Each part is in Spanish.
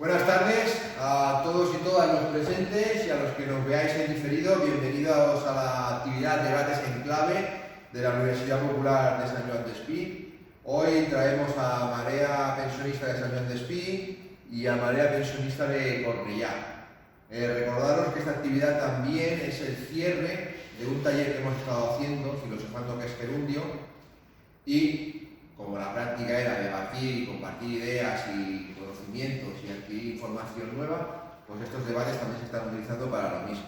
Buenas tardes a todos y todas los presentes y a los que nos veáis en diferido. Bienvenidos a la actividad Debates en Clave de la Universidad Popular de Sant Joan Despí. Hoy traemos a Marea Pensionista de Sant Joan Despí y a Marea Pensionista de Cornellà. Recordaros que esta actividad también es el cierre de un taller que hemos estado haciendo, Filosofando que es Gerundio, y como la práctica era debatir y compartir ideas y conocimientos y adquirir información nueva, pues estos debates también se están utilizando para lo mismo.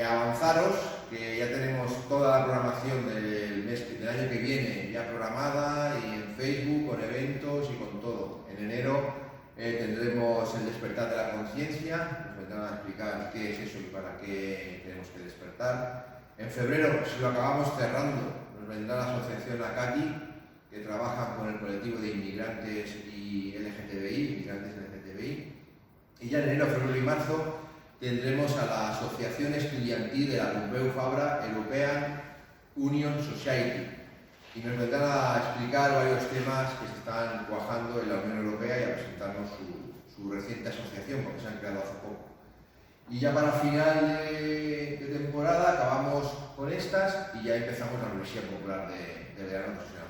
Avanzaros que ya tenemos toda la programación del año que viene ya programada, y en Facebook, con eventos y con todo. En enero tendremos el despertar de la conciencia, nos vendrán a explicar qué es eso y para qué tenemos que despertar. En febrero, si lo acabamos cerrando, nos vendrá la asociación ACATI, que trabaja con el colectivo de inmigrantes y inmigrantes LGTBI. Y ya en enero, febrero y marzo tendremos a la Asociación Estudiantil de la Pompeu Fabra European Union Society, y nos vendrán a explicar varios temas que se están cuajando en la Unión Europea y a presentarnos su reciente asociación, porque se han creado hace poco. Y ya para final de temporada acabamos con estas y ya empezamos la Universidad Popular de Verano Profesional.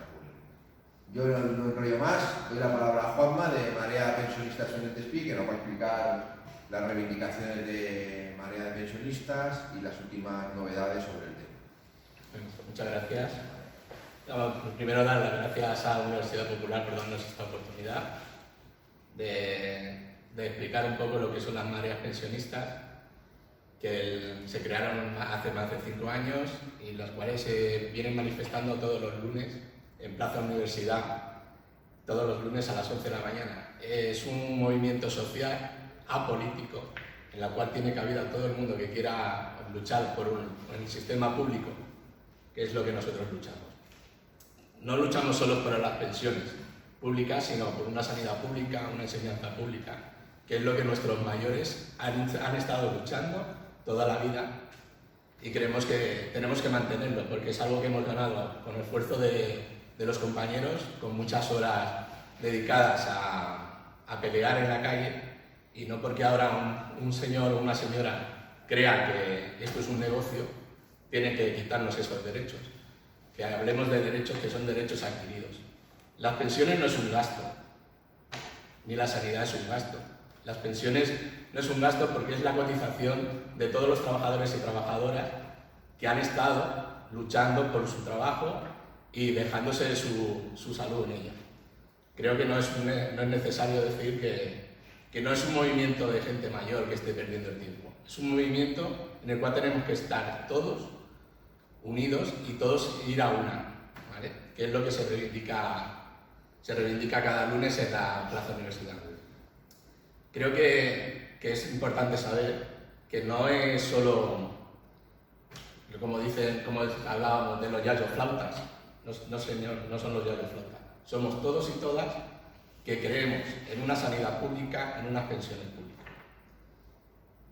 Yo no enrollo más, doy la palabra a Juanma de Marea Pensionistas Sant Joan Despí, que nos va a explicar las reivindicaciones de Marea de Pensionistas y las últimas novedades sobre el tema. Bueno, muchas gracias. Primero dar las gracias a la Universidad Popular por darnos esta oportunidad de explicar un poco lo que son las mareas pensionistas, que se crearon hace más de 5 años y las cuales se vienen manifestando todos los lunes en Plaza Universidad, todos los lunes a las 11 de la mañana. Es un movimiento social apolítico en el cual tiene cabida todo el mundo que quiera luchar por el sistema público, que es lo que nosotros luchamos. No luchamos solo por las pensiones públicas, sino por una sanidad pública, una enseñanza pública, que es lo que nuestros mayores han estado luchando toda la vida, y creemos que tenemos que mantenerlo, porque es algo que hemos ganado con el esfuerzo de los compañeros, con muchas horas dedicadas a pelear en la calle, y no porque ahora un señor o una señora crea que esto es un negocio, tiene que quitarnos esos derechos. Que hablemos de derechos que son derechos adquiridos. Las pensiones no es un gasto, ni la sanidad es un gasto. Las pensiones no es un gasto porque es la cotización de todos los trabajadores y trabajadoras que han estado luchando por su trabajo y dejándose su salud en ella. Creo que no es necesario decir que no es un movimiento de gente mayor que esté perdiendo el tiempo. Es un movimiento en el cual tenemos que estar todos unidos y todos ir a una, ¿vale? Que es lo que se reivindica cada lunes en la Plaza Universidad. Creo que es importante saber que no es solo, como hablábamos de los yayos flautas, no señor, no son los yayos flautas, somos todos y todas que creemos en una sanidad pública, en unas pensiones públicas.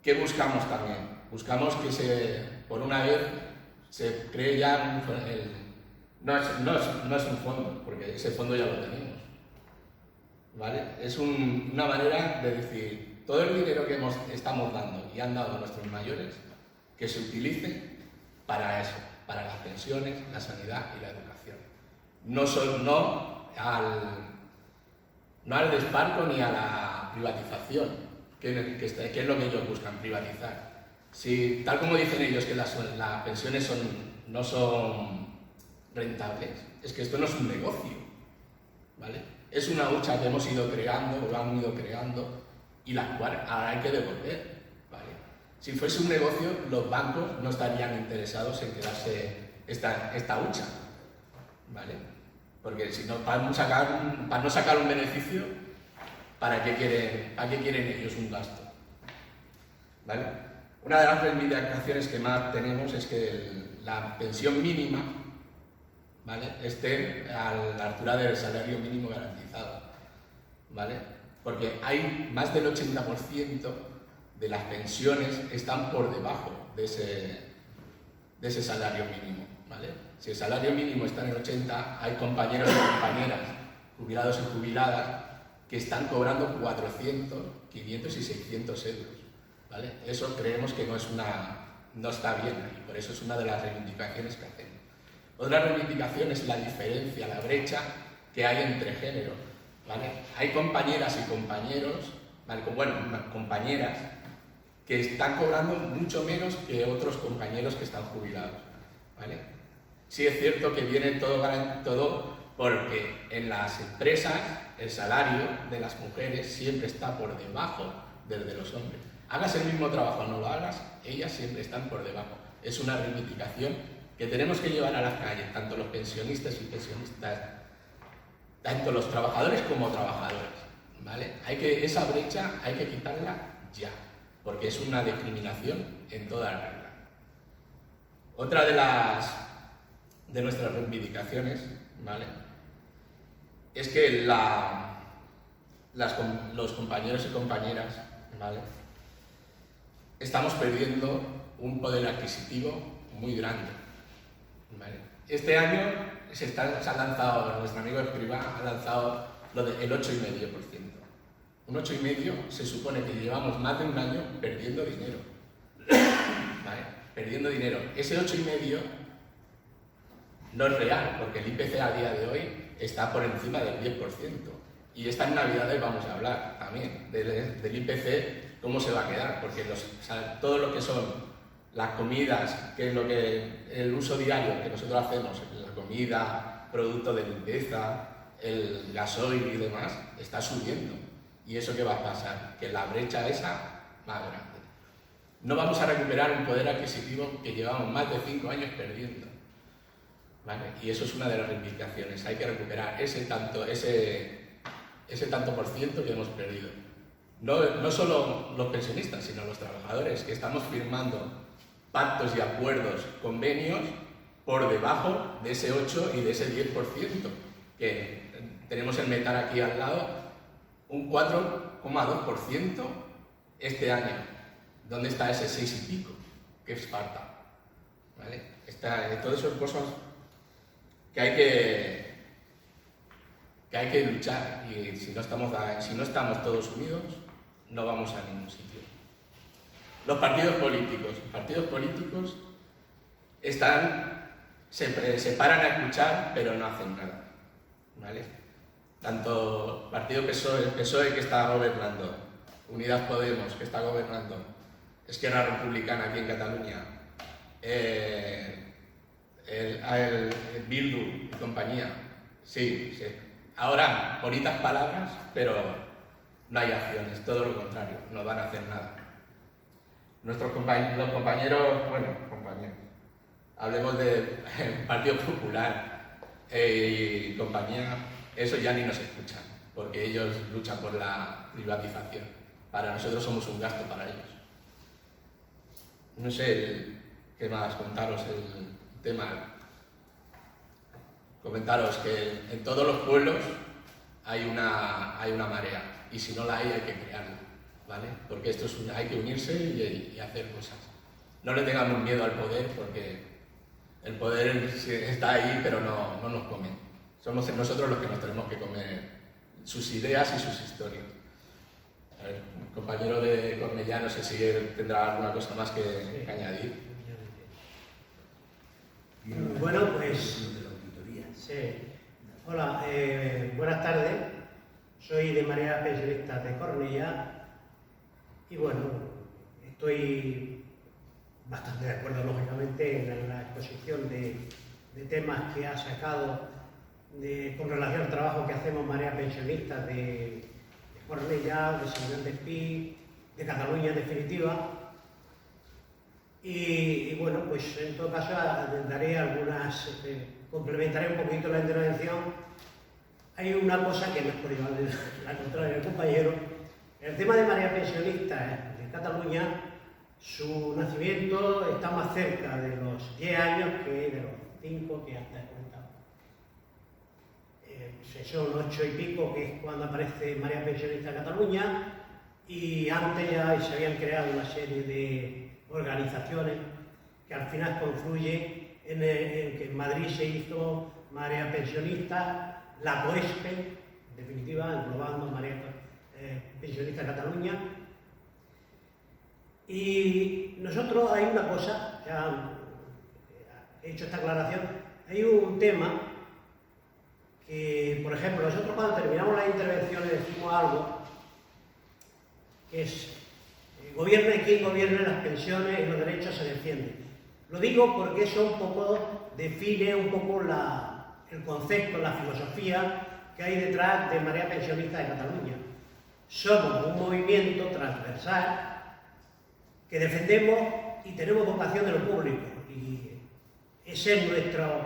¿Qué buscamos también? Buscamos que por una vez se cree ya no es un fondo, porque ese fondo ya lo tenemos, ¿vale? Es una manera de decir, todo el dinero que estamos dando y han dado nuestros mayores, que se utilice para eso, para las pensiones, la sanidad y la educación. No al desparco ni a la privatización, que es lo que ellos buscan, privatizar. Si, tal como dicen ellos, que las pensiones no son rentables, es que esto no es un negocio, ¿vale? Es una hucha que hemos ido creando, o han ido creando, y la cual ahora hay que devolver, ¿vale? Si fuese un negocio, los bancos no estarían interesados en quedarse esta hucha, ¿vale? Porque si no, para no sacar un beneficio, ¿para qué quieren ellos un gasto? ¿Vale? Una de las reivindicaciones que más tenemos es que la pensión mínima, ¿vale?, esté a la altura del salario mínimo garantizado, ¿vale? Porque hay más del 80% de las pensiones están por debajo de ese salario mínimo, ¿vale? Si el salario mínimo está en el 80, hay compañeros y compañeras, jubilados y jubiladas, que están cobrando 400, 500 y 600 euros, ¿vale? Eso creemos que no está bien y por eso es una de las reivindicaciones que hacemos. Otra reivindicación es la diferencia, la brecha que hay entre géneros, ¿vale? Hay compañeras y compañeros, ¿vale? Bueno, compañeras que están cobrando mucho menos que otros compañeros que están jubilados, ¿vale? Sí es cierto que viene todo porque en las empresas el salario de las mujeres siempre está por debajo del de los hombres. Hagas el mismo trabajo o no lo hagas, ellas siempre están por debajo. Es una reivindicación que tenemos que llevar a las calles, tanto los pensionistas y pensionistas, tanto los trabajadores como trabajadoras, ¿vale? Esa brecha hay que quitarla ya, porque es una discriminación en toda la regla. Otra de nuestras reivindicaciones, ¿vale?, es que los compañeros y compañeras, ¿vale?, estamos perdiendo un poder adquisitivo muy grande, ¿vale? Este año se ha lanzado, nuestro amigo Escrivá ha lanzado el 8,5%. Un 8,5% se supone que llevamos más de un año perdiendo dinero, ¿vale? Perdiendo dinero. Ese 8,5% no es real, porque el IPC a día de hoy está por encima del 10%. Y estas Navidades vamos a hablar también del IPC, cómo se va a quedar, porque todo lo que son las comidas, que es el uso diario que nosotros hacemos, la comida, productos de limpieza, el gasoil y demás, está subiendo. ¿Y eso qué va a pasar? Que la brecha esa más grande. No vamos a recuperar un poder adquisitivo que llevamos más de 5 años perdiendo, ¿vale? Y eso es una de las reivindicaciones. Hay que recuperar ese tanto por ciento que hemos perdido. No solo los pensionistas, sino los trabajadores, que estamos firmando pactos y acuerdos, convenios, por debajo de ese 8 y de ese 10%, que tenemos el metal aquí al lado, un 4,2% este año. ¿Dónde está ese 6 y pico? Que es falta, ¿vale? Todas esas cosas que hay que luchar, y si no estamos todos unidos, no vamos a ningún sitio. Los partidos políticos se paran a escuchar, pero no hacen nada, ¿vale? Tanto Partido PSOE que está gobernando, Unidas Podemos que está gobernando, Esquerra Republicana aquí en Cataluña, el Bildu y compañía, sí. Ahora, bonitas palabras, pero no hay acciones, todo lo contrario, no van a hacer nada. Los compañeros, hablemos del Partido Popular y compañía, eso ya ni nos escuchan, porque ellos luchan por la privatización. Para nosotros somos un gasto para ellos. No sé qué más contaros el tema. Comentaros que en todos los pueblos hay una marea, y si no la hay que crearla, ¿vale? Porque hay que unirse y hacer cosas. No le tengamos miedo al poder, porque el poder está ahí, pero no nos come. Somos nosotros los que nos tenemos que comer sus ideas y sus historias. A ver, el compañero de Cornellá, no sé si él tendrá alguna cosa más que añadir. Bueno, pues... Sí. Hola, buenas tardes. Soy de Marea Pensionista de Cornellá y bueno, estoy bastante de acuerdo, lógicamente, en la exposición de temas que ha sacado con relación al trabajo que hacemos Marea Pensionista de Cornellá, de Sant Joan Despí, de Cataluña en definitiva. Y bueno, pues en todo caso daré algunas, complementaré un poquito la intervención. Hay una cosa que no es por llevar la contraria del compañero. El tema de Marea Pensionista de Cataluña, su nacimiento está más cerca de los 10 años que de los 5 que antes he comentado. Son 8 y pico, que es cuando aparece Marea Pensionista de Cataluña, y antes ya se habían creado una serie de organizaciones que al final confluyen en que en Madrid se hizo Marea Pensionista, la COESPE, definitiva, englobando Marea Pensionista de Cataluña. Y nosotros hay una cosa, ya he hecho esta aclaración, hay un tema que, por ejemplo, nosotros cuando terminamos las intervenciones decimos algo que es gobierne quien gobierne, las pensiones y los derechos se defienden. Lo digo porque eso un poco define un poco el concepto, la filosofía que hay detrás de Marea Pensionista de Cataluña. Somos un movimiento transversal que defendemos y tenemos vocación de lo público, y ese es nuestro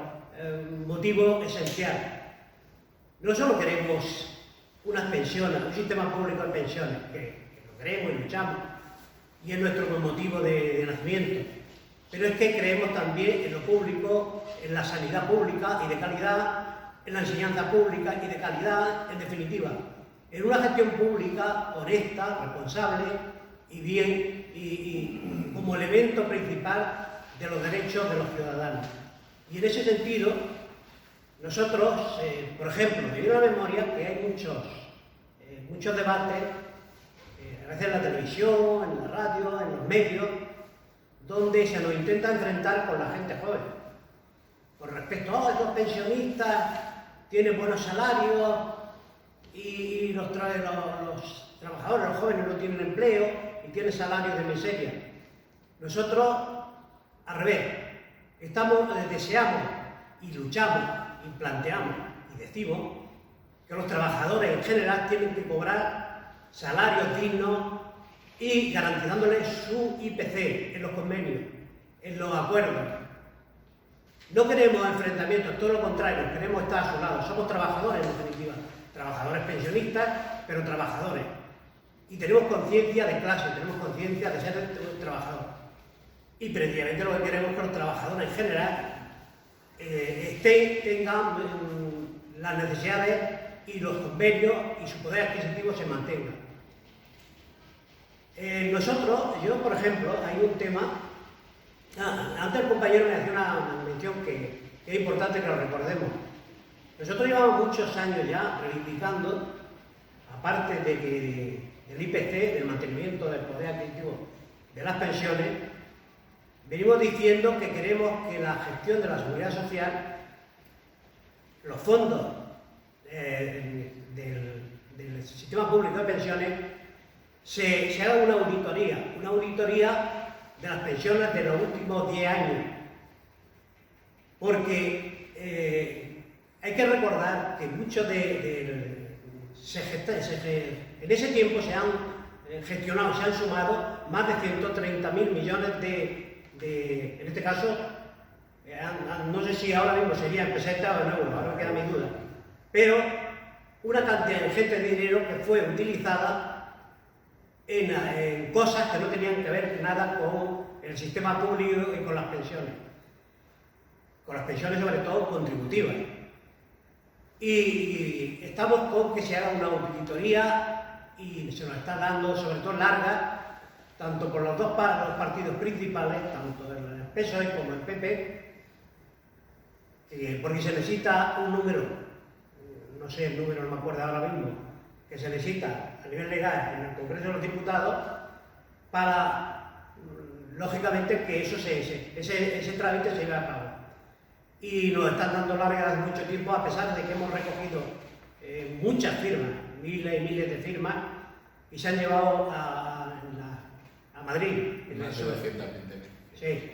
motivo esencial. No solo queremos unas pensiones, un sistema público de pensiones, que lo queremos y luchamos, y es nuestro motivo de nacimiento, pero es que creemos también en lo público, en la sanidad pública y de calidad, en la enseñanza pública y de calidad, en definitiva, en una gestión pública honesta, responsable y bien, y como elemento principal de los derechos de los ciudadanos. Y en ese sentido, nosotros, por ejemplo, me viene a la memoria que hay muchos debates, a veces en la televisión, en la radio, en los medios, donde se nos intenta enfrentar con la gente joven. Con respecto a estos pensionistas tienen buenos salarios y los trabajadores, los jóvenes no tienen empleo y tienen salarios de miseria. Nosotros, al revés, deseamos y luchamos y planteamos y decimos que los trabajadores en general tienen que cobrar salarios dignos y garantizándoles su IPC en los convenios, en los acuerdos. No queremos enfrentamientos, todo lo contrario, queremos estar a su lado. Somos trabajadores, en definitiva, trabajadores pensionistas, pero trabajadores. Y tenemos conciencia de clase, tenemos conciencia de ser trabajador. Y precisamente lo que queremos es que los trabajadores en general tengan las necesidades y los convenios y su poder adquisitivo se mantengan. Yo, por ejemplo, hay un tema. Antes el compañero me hacía una mención que es importante que lo recordemos. Nosotros llevamos muchos años ya reivindicando, aparte del IPC, del mantenimiento del poder adquisitivo de las pensiones, venimos diciendo que queremos que la gestión de la seguridad social, los fondos del sistema público de pensiones, se haga una auditoría de las pensiones de los últimos 10 años. Porque hay que recordar que muchos en ese tiempo se han gestionado, se han sumado más de 130.000 millones en este caso, no sé si ahora mismo sería en pesetas o en euros, ahora queda mi duda, pero una cantidad ingente de dinero que fue utilizada en cosas que no tenían que ver nada con el sistema público y con las pensiones sobre todo contributivas. Y estamos con que se haga una auditoría y se nos está dando, sobre todo larga, tanto por los dos partidos principales, tanto el PSOE como el PP, porque se necesita un número, no sé el número, no me acuerdo ahora mismo, que se necesita a nivel legal en el Congreso de los Diputados para, lógicamente, que ese trámite se lleve a cabo. Y nos están dando largas hace mucho tiempo, a pesar de que hemos recogido muchas firmas, miles y miles de firmas, y se han llevado a Madrid. Más de 200.000. Sí,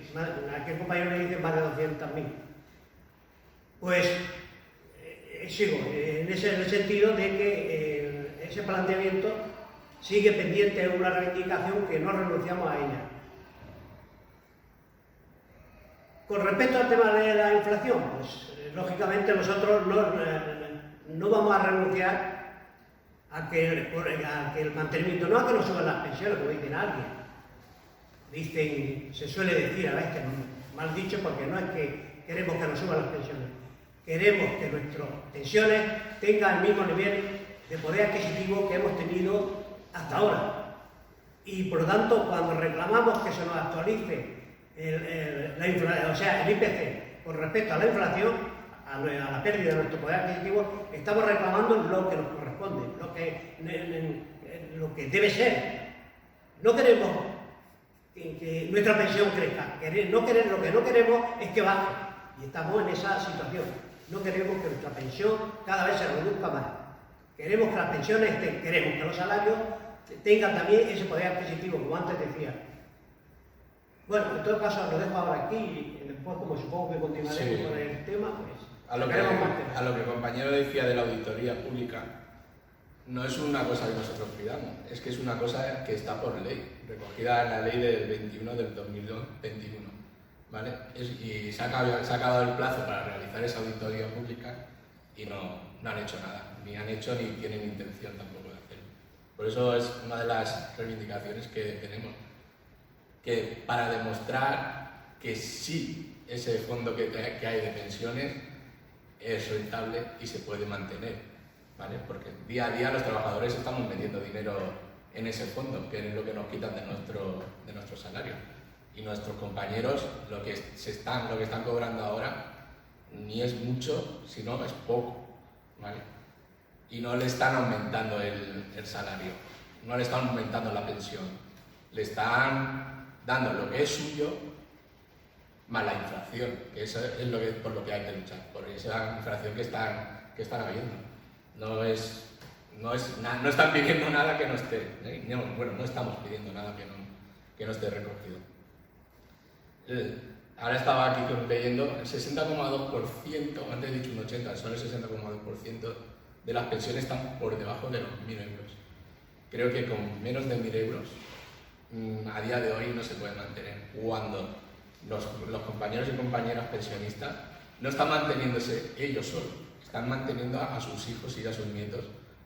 aquel compañero me dice más de 200.000. Pues sigo, en el sentido de que ese planteamiento sigue pendiente de una reivindicación que no renunciamos a ella. Con respecto al tema de la inflación, pues lógicamente nosotros no vamos a renunciar a que el mantenimiento, no a que nos suban las pensiones, como dicen alguien. Se suele decir a veces, mal dicho, porque no es que queremos que nos suban las pensiones, queremos que nuestras pensiones tengan el mismo nivel de poder adquisitivo que hemos tenido hasta ahora. Y por lo tanto, cuando reclamamos que se nos actualice el IPC con respecto a la inflación, a la pérdida de nuestro poder adquisitivo, estamos reclamando lo que nos corresponde, lo que debe ser. No queremos que nuestra pensión crezca, lo que no queremos es que baje, y estamos en esa situación. No queremos que nuestra pensión cada vez se reduzca más. Queremos que las pensiones queremos que los salarios tengan también ese poder adquisitivo, como antes decía. Bueno, en todo caso lo dejo ahora aquí y después, como supongo que continuaremos con el tema, pues a lo que el compañero decía de la auditoría pública, no es una cosa que nosotros pidamos, es que es una cosa que está por ley, recogida en la ley del 21 del 2021, ¿vale? Y se ha acabado el plazo para realizar esa auditoría pública y no han hecho nada, ni han hecho ni tienen intención tampoco de hacerlo. Por eso es una de las reivindicaciones que tenemos, que para demostrar que sí ese fondo que hay de pensiones es rentable y se puede mantener, ¿vale? Porque día a día los trabajadores estamos metiendo dinero en ese fondo, que es lo que nos quitan de nuestro salario. Y nuestros compañeros lo que están cobrando ahora ni es mucho, sino es poco, ¿vale? Y no le están aumentando el salario, no le están aumentando la pensión, le están dando lo que es suyo más la inflación, que eso es por lo que hay que luchar, por esa inflación que están habiendo. No están pidiendo nada que no esté, no estamos pidiendo nada que no esté recogido. Ahora estaba aquí leyendo, el 60,2%, antes he dicho un 80%, son el 60,2% de las pensiones están por debajo de los 1.000 euros. Creo que con menos de 1.000 euros a día de hoy no se puede mantener, cuando los compañeros y compañeras pensionistas no están manteniéndose ellos solos, están manteniendo a sus hijos y a sus nietos,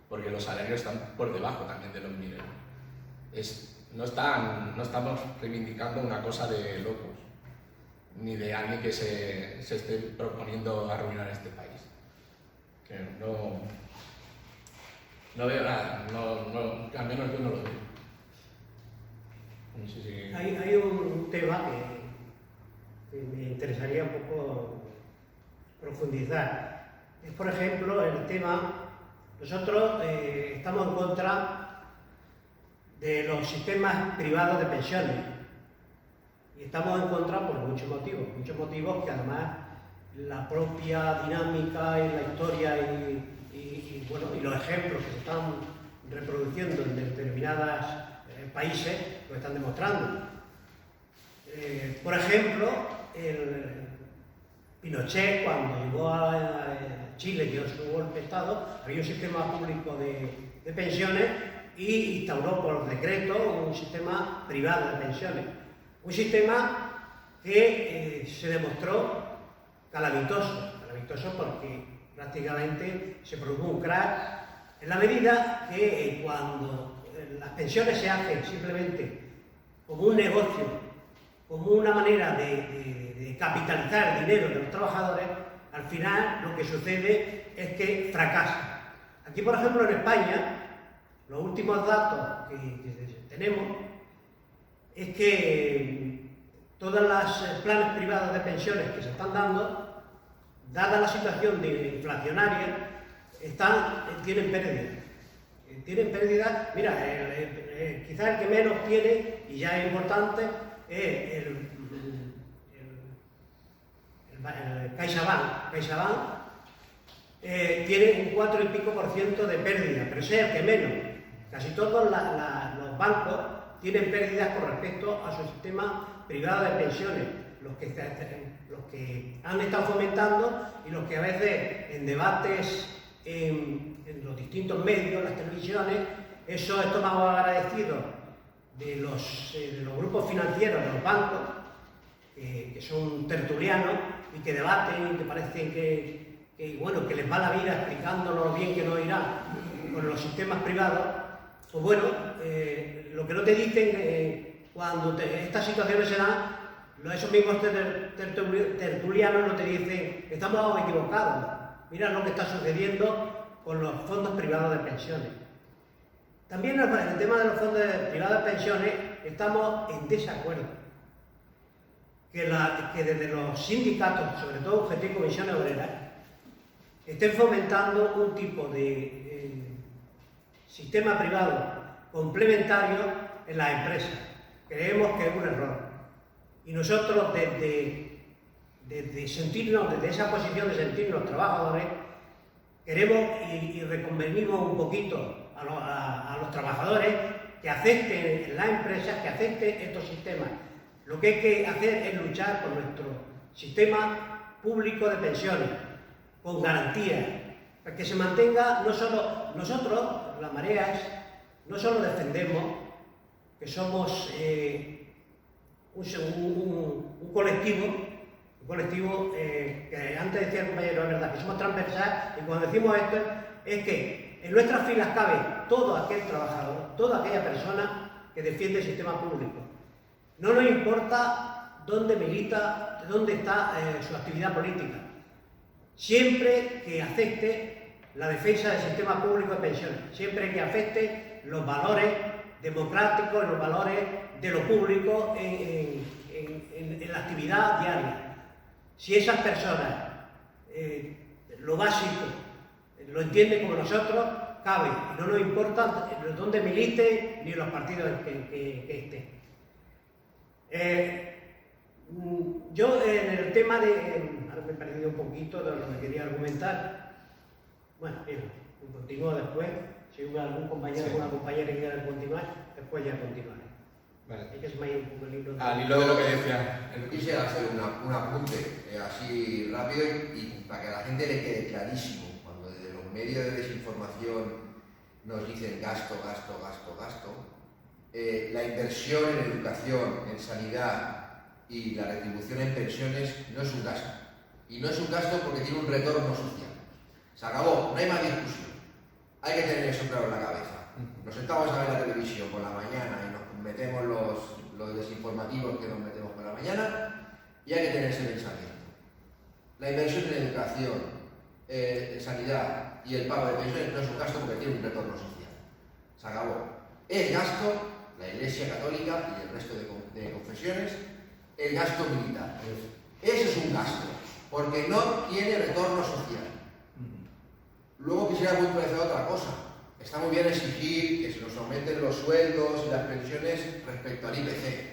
porque los salarios están por debajo también de los 1.000 euros. No estamos reivindicando una cosa de locos, ni de alguien que se esté proponiendo arruinar este país. Que no veo nada, al menos yo no lo veo. No sé si... Hay un tema que me interesaría un poco profundizar. Es, por ejemplo, el tema, nosotros estamos en contra de los sistemas privados de pensiones. Y estamos en contra por muchos motivos que además la propia dinámica y la historia y los ejemplos que se están reproduciendo en determinados países lo están demostrando. Por ejemplo, Pinochet, cuando llegó a Chile, dio su golpe de Estado, había un sistema público de pensiones y instauró por decreto un sistema privado de pensiones. Un sistema que se demostró calamitoso porque prácticamente se produjo un crack en la medida que cuando las pensiones se hacen simplemente como un negocio, como una manera de capitalizar el dinero de los trabajadores, al final lo que sucede es que fracasa. Aquí, por ejemplo, en España, los últimos datos que tenemos es que todas las planes privados de pensiones que se están dando, dada la situación inflacionaria, tienen pérdidas. Tienen pérdidas, mira, quizás el que menos tiene, y ya es importante, es el CaixaBank. CaixaBank tiene un 4 y pico % de pérdida, pero ese es el que menos. Casi todos los bancos tienen pérdidas con respecto a su sistema privado de pensiones, los que han estado fomentando y los que a veces en debates en los distintos medios, las televisiones, esto más agradecido de los grupos financieros, de los bancos, que son tertulianos y que debaten y que parecen que les va la vida explicándonos lo bien que nos irá con los sistemas privados. Pues bueno, lo que no te dicen cuando estas situaciones se dan, esos mismos tertulianos no te dicen estamos equivocados, mira lo que está sucediendo con los fondos privados de pensiones. También en el tema de los fondos privados de pensiones estamos en desacuerdo. Que desde los sindicatos, sobre todo UGT y Comisiones Obreras, estén fomentando un tipo de sistema privado complementario en las empresas. Creemos que es un error. Y nosotros desde sentirnos, desde esa posición de sentirnos trabajadores, queremos y reconvenimos un poquito a los trabajadores que acepten en las empresas, que acepten estos sistemas. Lo que hay que hacer es luchar por nuestro sistema público de pensiones, con garantías, para que se mantenga. No solo nosotros, la Marea, no solo defendemos que somos un colectivo que antes decía el compañero, es verdad, que somos transversal, y cuando decimos esto es que en nuestras filas cabe todo aquel trabajador, toda aquella persona que defiende el sistema público. No nos importa dónde milita, dónde está su actividad política, siempre que acepte la defensa del sistema público de pensiones, siempre que acepte los valores democráticos, los valores de lo público en la actividad diaria. Si esas personas lo básico lo entienden como nosotros, cabe, y no nos importa dónde milite ni los partidos que estén. Yo en el tema de... ahora me he perdido un poquito de lo que quería argumentar. Bueno, continúo después. Si hubo algún compañero o alguna compañera que quiera continuar, después ya continuaré. Vale. Hay que se me ha ido un poco el libro. Al hilo de lo que decía. Quisiera hacer un apunte así rápido y para que a la gente le quede clarísimo. Cuando desde los medios de desinformación nos dicen gasto, gasto, gasto, gasto, la inversión en educación, en sanidad y la retribución en pensiones no es un gasto. Y no es un gasto porque tiene un retorno social. Se acabó, no hay más discusión. Hay que tener eso claro en la cabeza. Nos sentamos a ver la televisión por la mañana y nos metemos los desinformativos que nos metemos por la mañana y hay que tener ese pensamiento. La inversión en educación, sanidad y el pago de pensiones no es un gasto porque tiene un retorno social. Se acabó. Es gasto, la Iglesia Católica y el resto de confesiones, el gasto militar. Ese es un gasto, porque no tiene retorno social. Luego quisiera puntualizar otra cosa. Está muy bien exigir que se nos aumenten los sueldos y las pensiones respecto al IPC,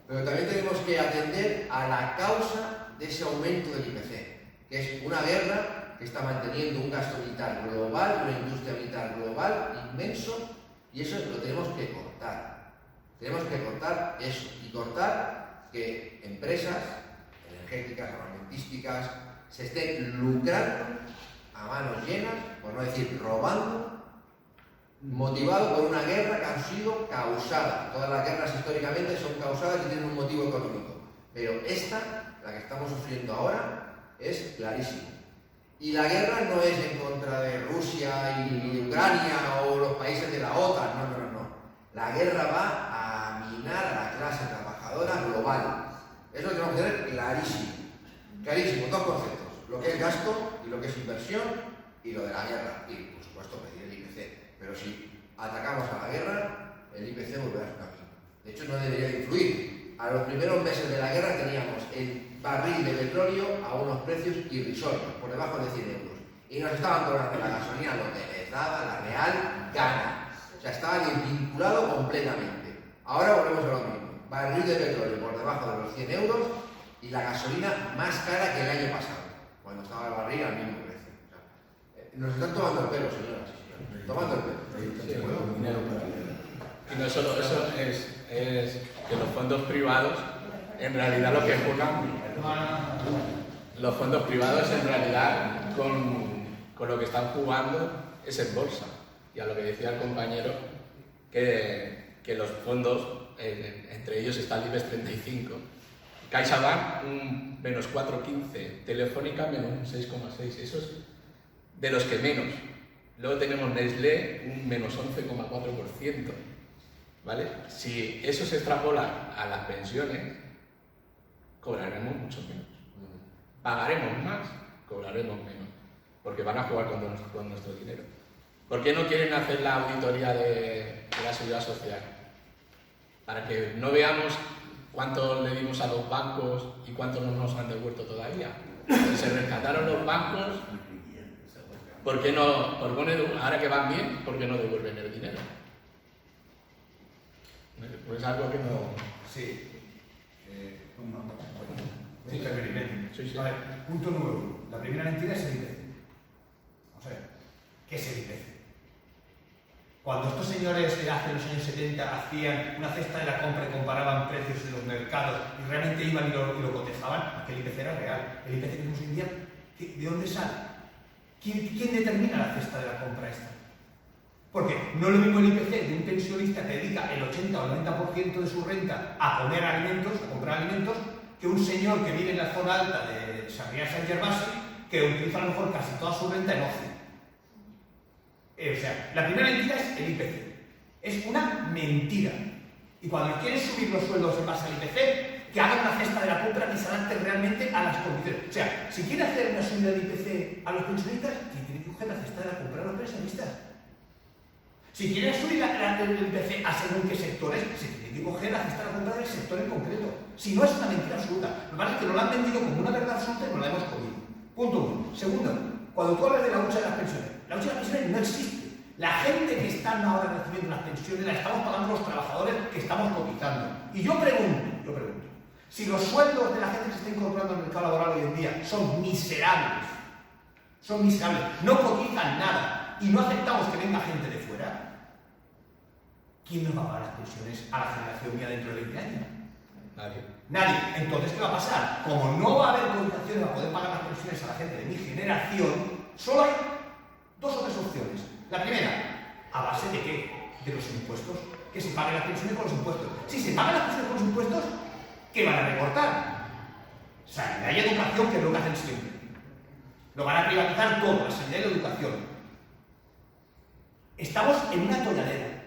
pero también tenemos que atender a la causa de ese aumento del IPC, que es una guerra que está manteniendo un gasto militar global, una industria militar global inmenso, y eso lo tenemos que cortar. Tenemos que cortar eso y cortar que empresas energéticas, armamentísticas, se estén lucrando a manos llenas, por no decir robando, motivado por una guerra que ha sido causada. Todas las guerras históricamente son causadas y tienen un motivo económico, pero esta, la que estamos sufriendo ahora, es clarísima. Y la guerra no es en contra de Rusia y Ucrania o los países de la OTAN, no. La guerra va a minar a la clase trabajadora global. Eso lo tenemos que tener clarísimo. Clarísimo, dos conceptos. Lo que es gasto y lo que es inversión y lo de la guerra. Y, por supuesto, pedir el IPC. Pero si atacamos a la guerra, el IPC volverá a su camino. De hecho, no debería influir. A los primeros meses de la guerra teníamos el barril de petróleo a unos precios irrisorios, por debajo de 100 euros. Y nos estaban cobrando la gasolina lo que les daba la real gana. O sea, estaba desvinculado completamente. Ahora volvemos a lo mismo. Barril de petróleo por debajo de los 100 euros y la gasolina más cara que el año pasado, cuando estaba el barril al mismo precio. O sea, nos están tomando el pelo, señoras y señores. Tomando el pelo. Y no solo eso, es que los fondos privados, en realidad lo que juegan, los fondos privados en realidad con lo que están jugando es en bolsa. Y a lo que decía el compañero, que los fondos, entre ellos está el IBEX 35, CaixaBank un menos 4,15, Telefónica menos un 6,6, eso es de los que menos. Luego tenemos Nestlé un menos 11,4%, ¿vale? Si eso se extrapola a las pensiones, cobraremos mucho menos. Pagaremos más, cobraremos menos, porque van a jugar con nuestro dinero. ¿Por qué no quieren hacer la auditoría de la seguridad social? Para que no veamos cuánto le dimos a los bancos y cuánto no nos han devuelto todavía. Se rescataron los bancos ¿Por qué no, ahora que van bien, por qué no devuelven el dinero? Pues algo que no... Sí. Sí, sí, sí. A ver, punto número 1. La primera mentira es el IPC. Vamos a ver, ¿qué es el IPC? Cuando estos señores hace los años 70 hacían una cesta de la compra y comparaban precios en los mercados y realmente iban y lo cotejaban, aquel IPC era real. El IPC que tenemos hoy en día, ¿de dónde sale? ¿Quién determina la cesta de la compra esta? Porque no es lo mismo el IPC de un pensionista que dedica el 80 o el 90% de su renta a comer alimentos, a comprar alimentos, que un señor que vive en la zona alta de Sarriá-Sant Gervasi, que utiliza a lo mejor casi toda su renta en ocio. O sea, la primera mentira es el IPC. Es una mentira. Y cuando quieren subir los sueldos en base al IPC, que hagan una cesta de la compra que se adapte realmente a las condiciones. O sea, si quiere hacer una subida del IPC a los pensionistas, tiene que coger la cesta de la compra a los pensionistas. Si quiere subir el IPC a según qué sectores, se tiene que coger la cesta de la compra del sector en concreto. Si no, es una mentira absoluta. Lo que pasa es que nos la han vendido como una verdad absoluta y nos la hemos comido. Punto 1. Segundo, cuando tú hablas de la lucha de las pensiones, la lucha de las pensiones no existe. La gente que están ahora recibiendo las pensiones la estamos pagando los trabajadores que estamos cotizando. Y yo pregunto, si los sueldos de la gente que se está incorporando al mercado laboral hoy en día son miserables, no cotizan nada y no aceptamos que venga gente de fuera, ¿quién nos va a pagar las pensiones a la generación mía dentro de 20 años? Nadie. Entonces, ¿qué va a pasar? Como no va a haber cotizaciones para poder pagar las pensiones a la gente de mi generación, solo hay dos o tres opciones. La primera, ¿a base de qué? De los impuestos. Que se paguen las pensiones con los impuestos. Si se pagan las pensiones con los impuestos, ¿qué van a recortar? Sanidad y educación, que es lo que hacen siempre. Lo van a privatizar todo, la sanidad y la educación. Estamos en un atolladero.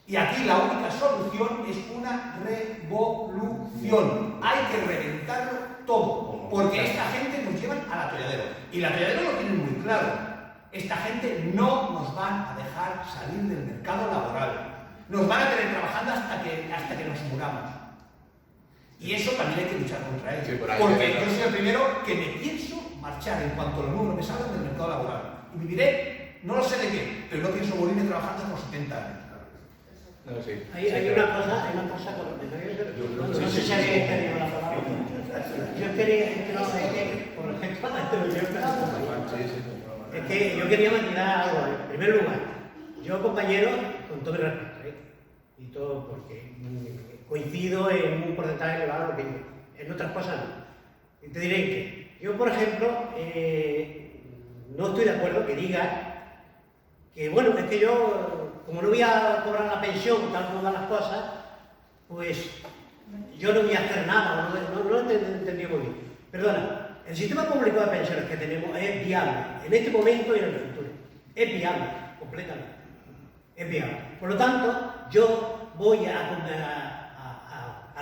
Y aquí la única solución es una revolución. Hay que reventarlo todo. Porque esta gente nos lleva al atolladero. Y el atolladero lo tienen muy claro. Esta gente no nos van a dejar salir del mercado laboral. Nos van a tener trabajando hasta que nos muramos. Y eso también hay que luchar contra ello. Sí, porque yo soy el primero que me pienso marchar en cuanto los números me salgan del mercado laboral. Y viviré, no lo sé de qué, pero no pienso morirme trabajando hasta los 70 años. No, sí. Hay una cosa no sé si alguien quería la palabra. Yo quería, por ejemplo, es que yo quería matizar algo. En primer lugar, yo, compañero, con todo mi respeto, y todo porque coincido en un porcentaje elevado de lo que digo, en otras cosas no. Y te diré que yo, por ejemplo, no estoy de acuerdo que diga que, bueno, es que yo, como no voy a cobrar la pensión tal como van las cosas, pues yo no voy a hacer nada, no lo he entendido muy bien. Perdona. El sistema público de pensiones que tenemos es viable, en este momento y en el futuro. Es viable, completamente. Es viable. Por lo tanto, yo voy a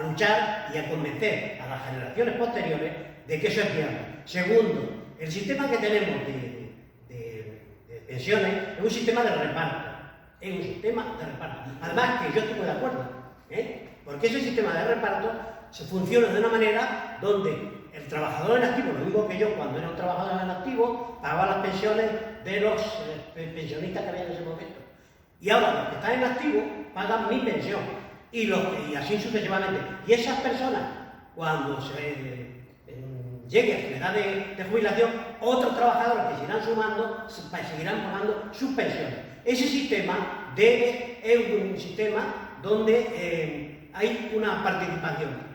luchar y a convencer a las generaciones posteriores de que eso es viable. Segundo, el sistema que tenemos de pensiones es un sistema de reparto. Es un sistema de reparto. Además, que yo estoy de acuerdo, porque ese sistema de reparto se funciona de una manera donde el trabajador en activo, lo mismo que yo cuando era un trabajador en activo, pagaba las pensiones de los pensionistas que había en ese momento. Y ahora los que están en activo pagan mi pensión. Y así sucesivamente. Y esas personas, cuando llegue a la edad de jubilación, otros trabajadores que se irán sumando, seguirán pagando sus pensiones. Ese sistema es un sistema donde hay una participación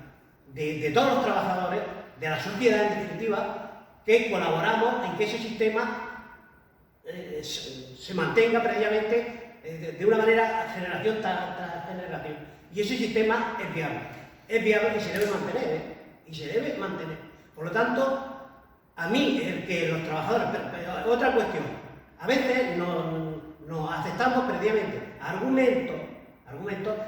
de todos los trabajadores, de la sociedad en definitiva, que colaboramos en que ese sistema se mantenga previamente de una manera generación tras generación. Y ese sistema es viable y se debe mantener, Por lo tanto, a mí, el que los trabajadores, otra cuestión, a veces nos aceptamos previamente argumentos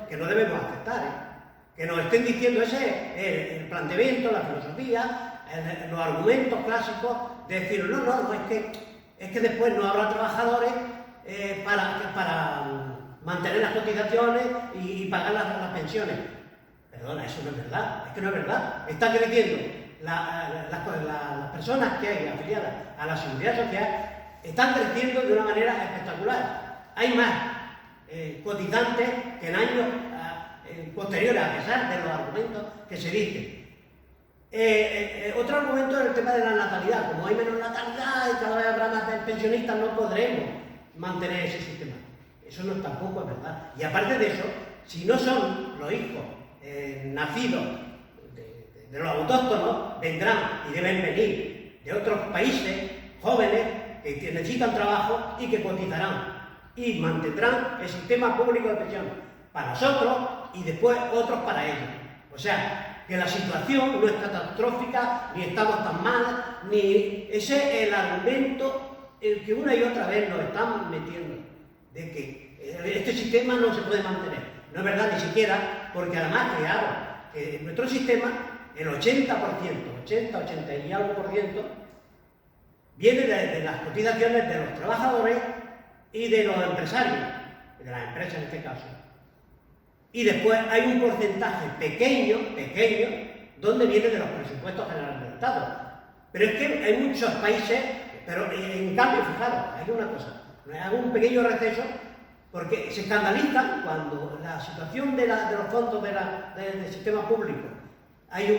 que no debemos aceptar, que nos estén diciendo ese es el planteamiento, la filosofía, los argumentos clásicos de decir, no, es que después no habrá trabajadores para mantener las cotizaciones y pagar las pensiones. Perdona, eso no es verdad, es que no es verdad. Está creciendo las personas que hay afiliadas a la Seguridad Social están creciendo de una manera espectacular. Hay más cotizantes que en años posteriores, a pesar de los argumentos que se dicen. Otro argumento es el tema de la natalidad. Como hay menos natalidad y cada vez habrá más pensionistas, no podremos mantener ese sistema. Eso no tampoco es verdad. Y aparte de eso, si no son los hijos nacidos de los autóctonos, vendrán y deben venir de otros países jóvenes que necesitan trabajo y que cotizarán y mantendrán el sistema público de pensiones para nosotros y después otros para ellos. O sea, que la situación no es catastrófica, ni estamos tan mal, ni ese es el argumento el que una y otra vez nos están metiendo, de que este sistema no se puede mantener. No es verdad ni siquiera, porque además crearon que en nuestro sistema el 80% y algo por ciento, viene de las cotizaciones de los trabajadores y de los empresarios, de las empresas en este caso. Y después hay un porcentaje pequeño, donde viene de los presupuestos generales del Estado. Pero es que hay muchos países, pero en cambio, fijaros, hay una cosa, hago un pequeño receso, porque se escandalizan cuando la situación de los fondos del sistema público hay un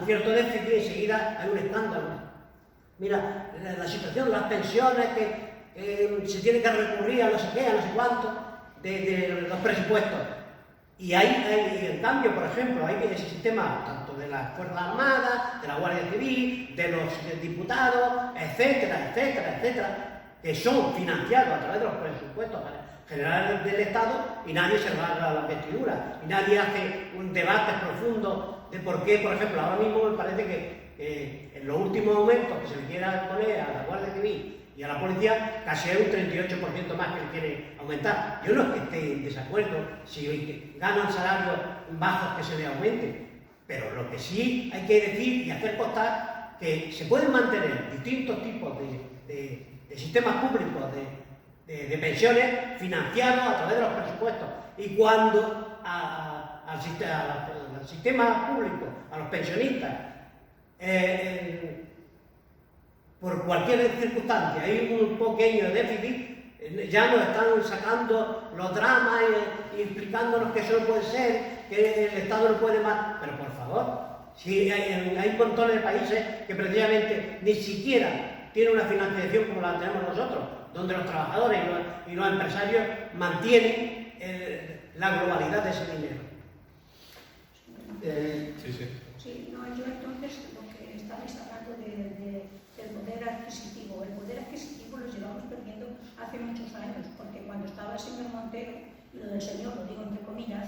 cierto déficit y enseguida hay un escándalo. Mira, la situación de las pensiones, que se tiene que recurrir a no sé qué, a no sé cuánto, de los presupuestos. Y en cambio, por ejemplo, hay ese sistema tanto de las Fuerzas Armadas, de la Guardia Civil, de los diputados, etcétera, que son financiados a través de los presupuestos generales del Estado y nadie se rasga las vestiduras, y nadie hace un debate profundo de por qué, por ejemplo, ahora mismo me parece que en los últimos aumentos que se le quiera poner a la Guardia Civil y a la policía, casi hay un 38% más que le quieren aumentar. Yo no es que esté en desacuerdo si ganan salarios bajos que se les aumente, pero lo que sí hay que decir y hacer constar que se pueden mantener distintos tipos de sistemas públicos de pensiones financiados a través de los presupuestos. Y cuando al sistema público, a los pensionistas, por cualquier circunstancia hay un pequeño déficit, ya nos están sacando los dramas y explicándonos que eso no puede ser, que el Estado no puede más. Pero por favor, si hay montones de países que precisamente ni siquiera tienen una financiación como la tenemos nosotros, donde los trabajadores y los empresarios mantienen la globalidad de ese dinero. Sí, no, yo entonces lo que estabais hablando del poder adquisitivo. El poder adquisitivo lo llevamos perdiendo hace muchos años, porque cuando estaba el señor Montero, y lo del señor lo digo entre comillas,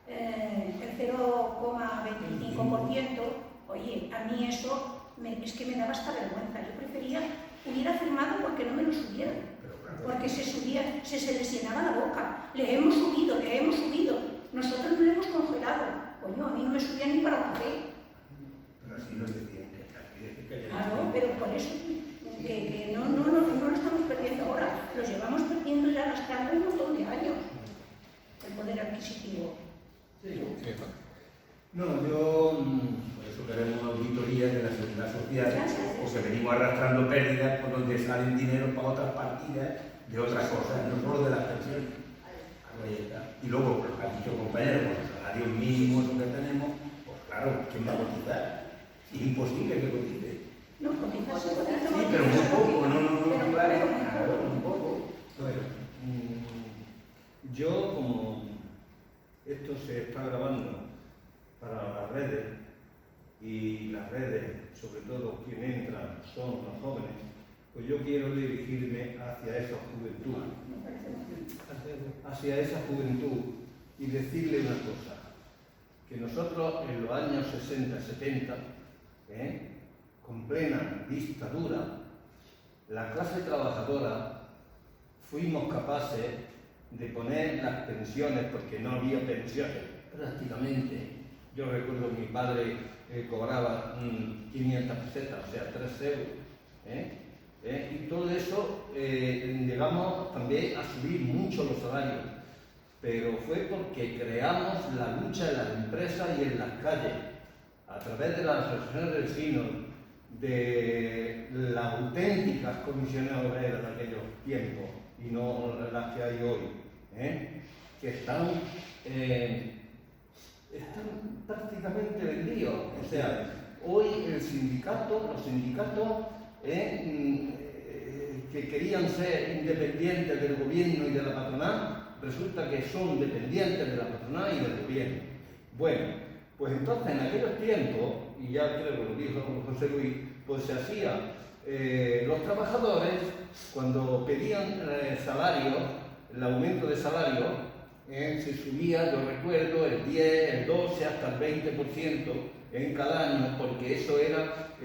el 0,25%, oye, a mí eso es que me daba hasta vergüenza. Yo prefería hubiera firmado porque no me lo subieron, porque se les llenaba la boca. Le hemos subido, nosotros no le hemos congelado. Coño, a mí no me subían ni para un café. Pero así nos decían que claro, pero por eso que no lo estamos perdiendo ahora, lo llevamos perdiendo ya arrastrando un montón de años, el poder adquisitivo. Sí. No, yo por eso queremos auditorías de la seguridad social, porque venimos arrastrando pérdidas por donde salen dinero para otras partidas de otras cosas, no solo de las pensiones. Y luego, lo que han dicho compañeros, con los salarios mínimos que tenemos, pues claro, ¿quién va a cotizar? Es imposible que cotice. No, cotizar. Sí, pero muy poco, claro, un poco. Bueno, yo como esto se está grabando para las redes, y las redes, sobre todo quien entra son los jóvenes, pues yo quiero dirigirme hacia esa juventud y decirle una cosa, que nosotros en los años 60, 70, con plena dictadura, la clase trabajadora fuimos capaces de poner las pensiones, porque no había pensiones prácticamente. Yo recuerdo que mi padre cobraba 500 pesetas, o sea, 3 euros. Y todo eso llegamos también a subir mucho los salarios, pero fue porque creamos la lucha en las empresas y en las calles, a través de las asociaciones de vecinos, de las auténticas comisiones obreras de aquellos tiempos y no las que hay hoy, que están prácticamente vendidos. O sea, hoy los sindicatos que querían ser independientes del gobierno y de la patronal, resulta que son dependientes de la patronal y del gobierno. Bueno, pues entonces en aquellos tiempos, y ya creo que lo dijo José Luis, pues se hacía, los trabajadores cuando pedían salario, el aumento de salario, se subía, yo recuerdo, el 10, el 12, hasta el 20% en cada año, porque eso era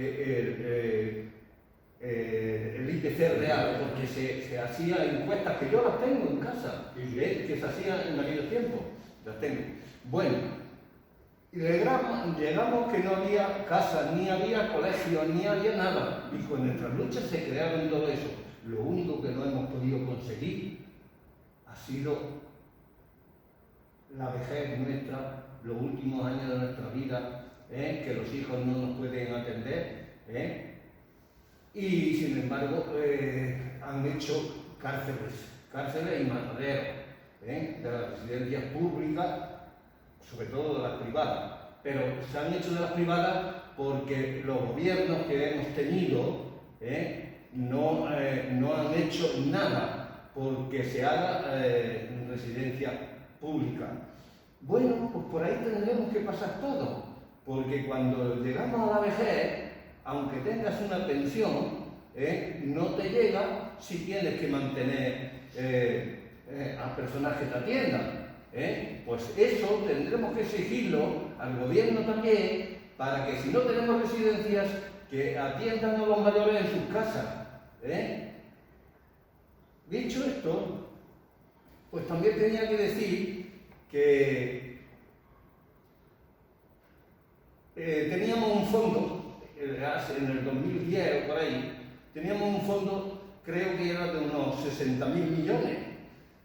el IPC real, porque se hacían encuestas que yo las tengo en casa, que se hacían en aquellos tiempos, las tengo. Bueno, y llegamos que no había casa, ni había colegio, ni había nada, y con nuestras luchas se crearon todo eso. Lo único que no hemos podido conseguir ha sido la vejez nuestra, los últimos años de nuestra vida, que los hijos no nos pueden atender, y sin embargo han hecho cárceles y mataderos de las residencias públicas, sobre todo de las privadas, pero se han hecho de las privadas porque los gobiernos que hemos tenido no han hecho nada porque se haga residencia pública. Bueno, pues por ahí tendremos que pasar todo, porque cuando llegamos a la vejez, aunque tengas una pensión, no te llega si tienes que mantener a personas que te atiendan. Pues eso tendremos que exigirlo al gobierno también, para que si no tenemos residencias, que atiendan a los mayores en sus casas. Dicho esto, pues también tenía que decir que teníamos un fondo, en el 2010 o por ahí, teníamos un fondo, creo que era de unos 60.000 millones,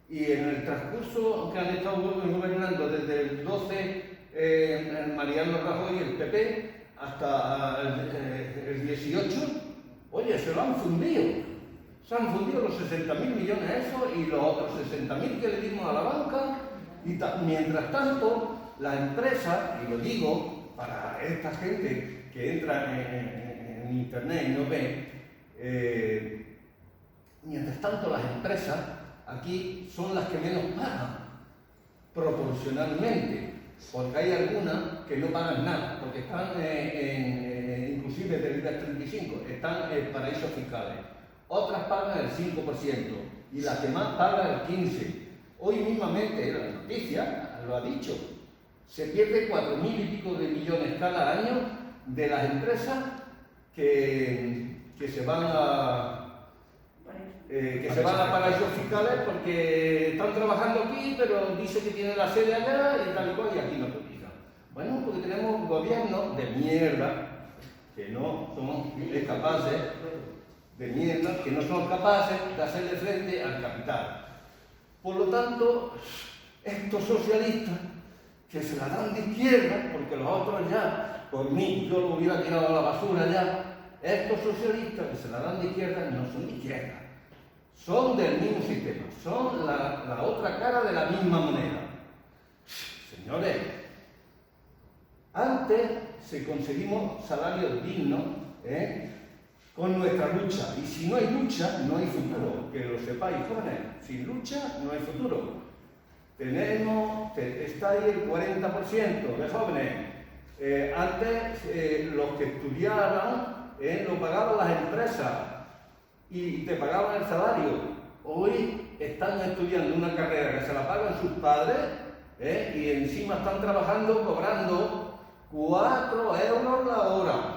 y en el transcurso que han estado gobernando desde el 12, Mariano Rajoy y el PP, hasta el 18, oye, se lo han fundido. Se han fundido los 60.000 millones esos y los otros 60.000 que le dimos a la banca. Y mientras tanto, la empresa, y lo digo para esta gente que entra en internet y no ve, mientras tanto las empresas aquí son las que menos pagan, proporcionalmente, porque hay algunas que no pagan nada, porque están inclusive del IBEX 35, están en paraísos fiscales. Otras pagan el 5% y las que más pagan el 15%. Hoy mismamente la noticia lo ha dicho, se pierde 4.000 y pico de millones cada año de las empresas que se van a paraísos fiscales porque están trabajando aquí, pero dice que tiene la sede allá y tal y cual, y aquí no cotizan. Bueno, porque tenemos gobiernos de mierda que no son capaces de hacerle frente al capital. Por lo tanto, estos socialistas que se la dan de izquierda, porque los otros ya, por mí, yo lo hubiera tirado a la basura ya, estos socialistas que se la dan de izquierda no son de izquierda, son del mismo sistema, son la otra cara de la misma moneda. Señores, antes se conseguimos salarios dignos con nuestra lucha, y si no hay lucha, no hay futuro, que lo sepáis, jóvenes, sin lucha no hay futuro. Está ahí el 40% de jóvenes. Antes los que estudiaban lo pagaban las empresas y te pagaban el salario. Hoy están estudiando una carrera que se la pagan sus padres y encima están trabajando cobrando 4 euros la hora.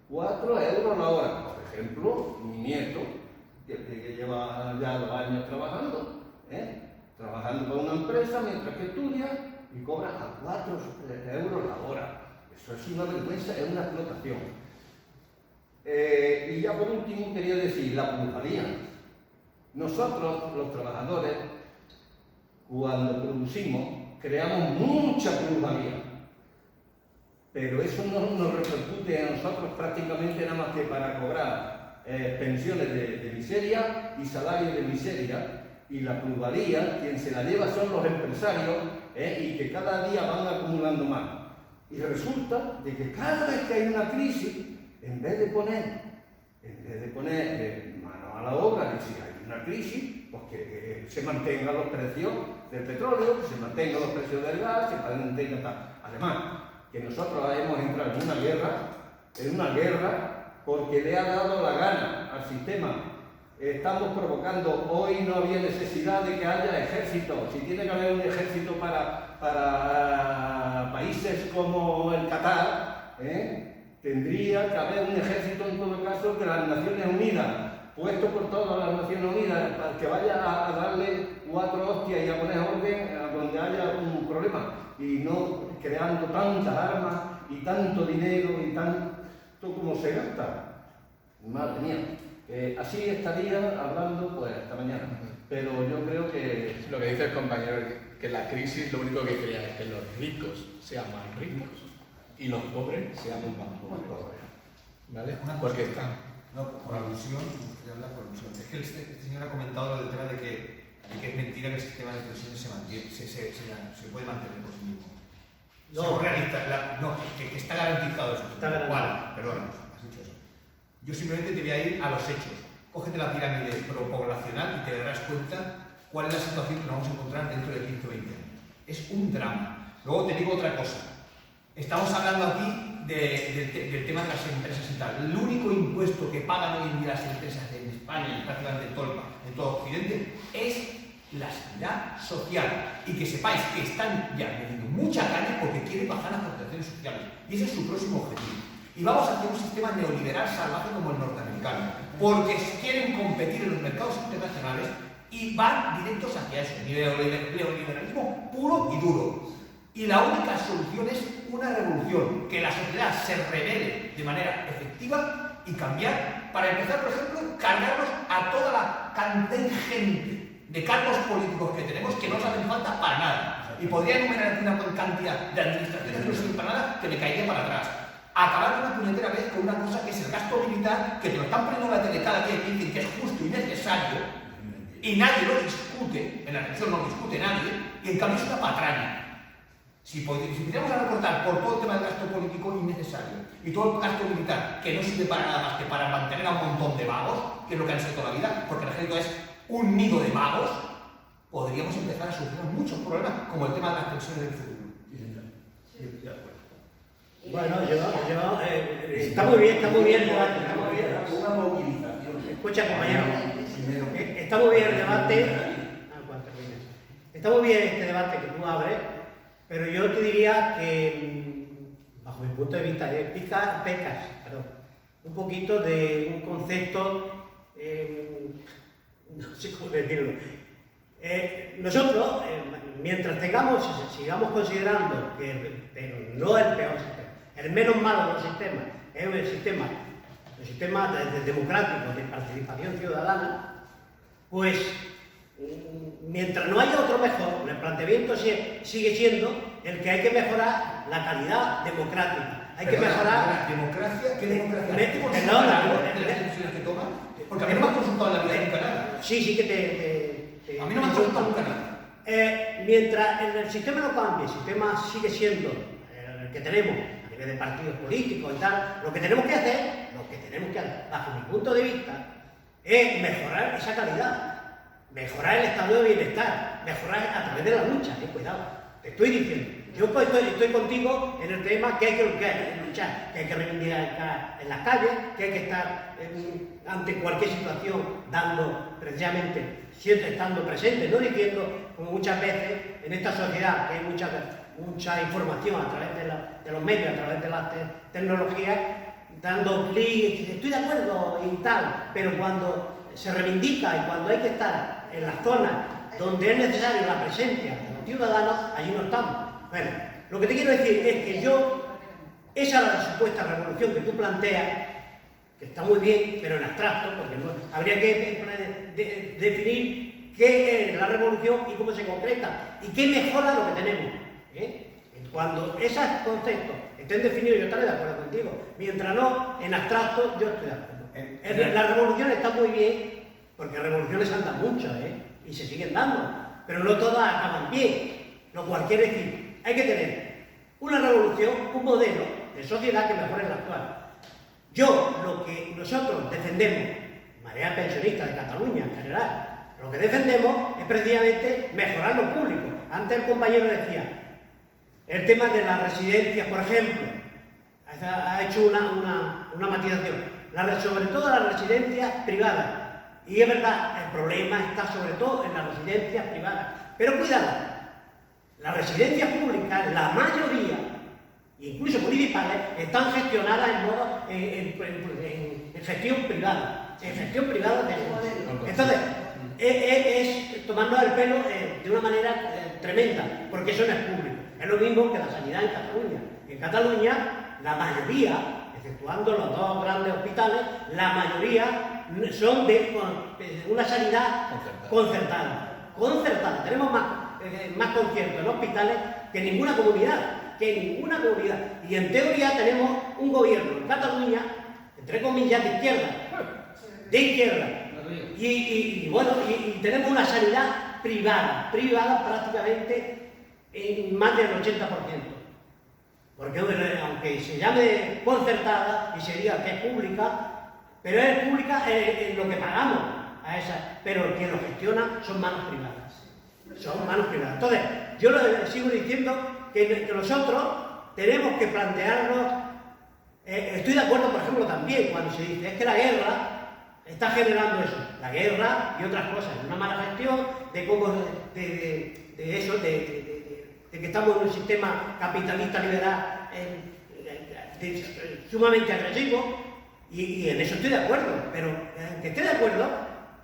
4 euros la hora. Por ejemplo, mi nieto, que lleva ya 2 años trabajando, trabajando para una empresa mientras que estudia y cobra a 4 euros la hora. Eso es una vergüenza, es una explotación. Y ya por último quería decir la plusvalía. Nosotros, los trabajadores, cuando producimos, creamos mucha plusvalía, pero eso no nos repercute útil a nosotros prácticamente nada más que para cobrar pensiones de miseria y salarios de miseria, y la plusvalía, quien se la lleva son los empresarios, y que cada día van acumulando más. Y resulta de que cada vez que hay una crisis, en vez de poner mano a la obra, que si hay una crisis, pues que se mantengan los precios del petróleo, que se mantengan los precios del gas, que se mantenga tal. Además, que nosotros hemos entrado en una guerra porque le ha dado la gana al sistema. Estamos provocando, hoy no había necesidad de que haya ejército. Si tiene que haber un ejército para países como el Qatar, tendría que haber un ejército en todo caso de las Naciones Unidas, puesto por todas las Naciones Unidas, para que vaya a darle 4 hostias y a poner orden a donde haya un problema, y no creando tantas armas y tanto dinero y tanto como se gasta. Madre mía. Así estaría hablando pues hasta mañana, pero yo creo que... Lo que dice el compañero es que la crisis lo único que crea es que los ricos sean más ricos y los pobres sean más pobres. ¿Vale? Porque están... No, por alusión, usted habla por alusión. Es que este señor ha comentado el tema de que es mentira que el sistema de pensiones se puede mantener por sí mismo. No. Seamos realistas, que está garantizado eso. Está garantizado. ¿Cuál? Perdona, has dicho eso. Yo simplemente te voy a ir a los hechos. Cógete la pirámide poblacional y te darás cuenta cuál es la situación que nos vamos a encontrar dentro de 15 o 20 años. Es un drama. Luego te digo otra cosa. Estamos hablando aquí del tema de las empresas y tal. El único impuesto que pagan hoy en día las empresas en España y prácticamente en todo Occidente es la seguridad social. Y que sepáis que están ya metiendo mucha carne porque quieren bajar las prestaciones sociales. Y ese es su próximo objetivo. Y vamos a hacer un sistema neoliberal salvaje como el norteamericano, porque quieren competir en los mercados internacionales y van directos hacia eso, neoliberalismo puro y duro. Y la única solución es una revolución, que la sociedad se revele de manera efectiva y cambiar, para empezar, por ejemplo, cargarnos a toda la contingente de cargos políticos que tenemos que no nos hacen falta para nada. Y podría enumerar aquí una cantidad de administraciones que no sirven para nada que me caería para atrás. Acabar de una puñetera vez con una cosa que es el gasto militar, que te lo están poniendo en la tele cada día y dicen que es justo y necesario, y nadie lo discute, en la televisión no lo discute nadie, y en cambio es una patraña. Si empezamos a recortar por todo el tema del gasto político innecesario y todo el gasto militar que no sirve para nada más que para mantener a un montón de vagos, que es lo que han sido toda la vida, porque el ejército es un nido de vagos, podríamos empezar a solucionar muchos problemas, como el tema de las pensiones del futuro. Bueno, está muy bien, está muy bien el debate, está muy bien. Una movilización. Escucha, compañero, está muy bien el debate. Está muy bien este debate que tú abres, pero yo te diría que, bajo mi punto de vista, pecas un poquito de un concepto, no sé cómo decirlo. Nosotros, mientras sigamos considerando que, pero no el peor sistema, el menos malo de los sistemas es el sistema democrático de participación ciudadana, pues mientras no haya otro mejor, el planteamiento sigue siendo el que hay que mejorar la calidad democrática. Hay que mejorar... ¿Democracia? ¿Qué democracia? ¿De las decisiones que toman? Porque a mí no me han consultado en la vida nunca nada. Sí que a mí no me han consultado nunca nada. Mientras el sistema no cambie, el sistema sigue siendo el que tenemos a nivel de partidos políticos y tal, lo que tenemos que hacer, bajo mi punto de vista, es mejorar esa calidad, mejorar el estado de bienestar, mejorar a través de la lucha, cuidado, te estoy diciendo. Yo estoy contigo en el tema que hay que luchar, que hay que reivindicar en las calles, que hay que estar ante cualquier situación dando precisamente, siempre estando presente, no diciendo, como muchas veces en esta sociedad que hay mucha información a través de los medios, a través de las tecnologías, dando clic, estoy de acuerdo y tal, pero cuando se reivindica y cuando hay que estar en las zonas donde es necesaria la presencia de los ciudadanos, allí no estamos. Bueno, lo que te quiero decir es que esa supuesta revolución que tú planteas, que está muy bien, pero en abstracto, porque habría que definir qué es la revolución y cómo se concreta, y qué mejora lo que tenemos. Cuando esos conceptos estén definidos, yo estaré de acuerdo contigo. Mientras no, en abstracto, yo estoy de acuerdo. La revolución está muy bien, porque revoluciones andan muchas, y se siguen dando, pero no todas acaban bien. Lo cual quiere decir, hay que tener una revolución, un modelo de sociedad que mejore la actual. Lo que nosotros defendemos, Marea Pensionista de Cataluña en general, lo que defendemos es precisamente mejorar lo público. Antes el compañero decía, el tema de las residencias, por ejemplo, ha hecho una matización, sobre todo las residencias privadas. Y es verdad, el problema está sobre todo en las residencias privadas. Pero cuidado, las residencias públicas, la mayoría, incluso municipales, están gestionadas en gestión privada. En gestión privada de... Entonces, es tomarnos el pelo de una manera tremenda, porque eso no es público. Es lo mismo que la sanidad en Cataluña. En Cataluña, la mayoría, exceptuando los dos grandes hospitales, la mayoría son de una sanidad concertada. Tenemos más conciertos en hospitales que ninguna comunidad. Y en teoría tenemos un gobierno en Cataluña, entre comillas, de izquierda. Y tenemos una sanidad privada prácticamente en más del 80%. Porque aunque se llame concertada y se diga que es pública, pero es pública en lo que pagamos a esa, pero quien lo gestiona son manos privadas. Entonces, yo sigo diciendo que nosotros tenemos que plantearnos, estoy de acuerdo, por ejemplo, también cuando se dice, es que la guerra está generando eso, la guerra y otras cosas, una mala gestión, de que estamos en un sistema capitalista liberal sumamente agresivo, y en eso estoy de acuerdo, pero aunque esté de acuerdo,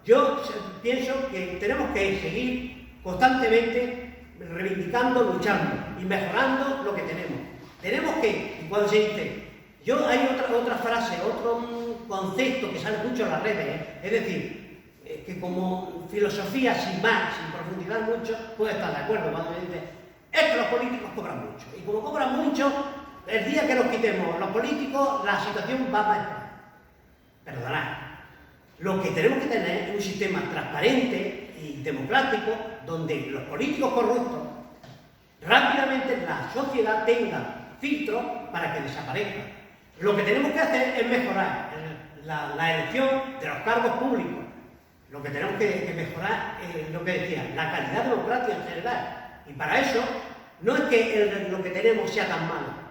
yo pienso que tenemos que seguir constantemente reivindicando, luchando y mejorando lo que tenemos. Tenemos que, cuando se dice, hay otra frase, otro concepto que sale mucho en las redes, es decir, que como filosofía sin profundizar mucho, puede estar de acuerdo cuando dice, es que los políticos cobran mucho, y como cobran mucho, el día que nos quitemos los políticos, la situación va a mejorar. Perdonad, lo que tenemos que tener es un sistema transparente y democrático, donde los políticos corruptos rápidamente la sociedad tenga filtros para que desaparezcan. Lo que tenemos que hacer es mejorar la elección de los cargos públicos. Lo que tenemos que mejorar es lo que decía, la calidad democrática en general. Y para eso, no es que lo que tenemos sea tan malo.